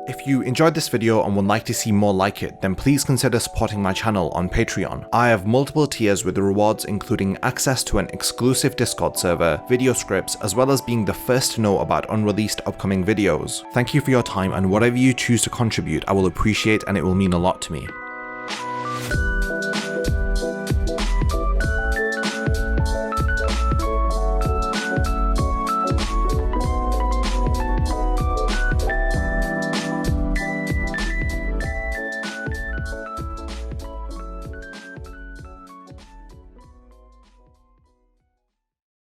Speaker 1: If you enjoyed this video and would like to see more like it, then please consider supporting my channel on Patreon. I have multiple tiers with rewards including access to an exclusive Discord server, video scripts, as well as being the first to know about unreleased upcoming videos. Thank you for your time, and whatever you choose to contribute I will appreciate, and it will mean a lot to me.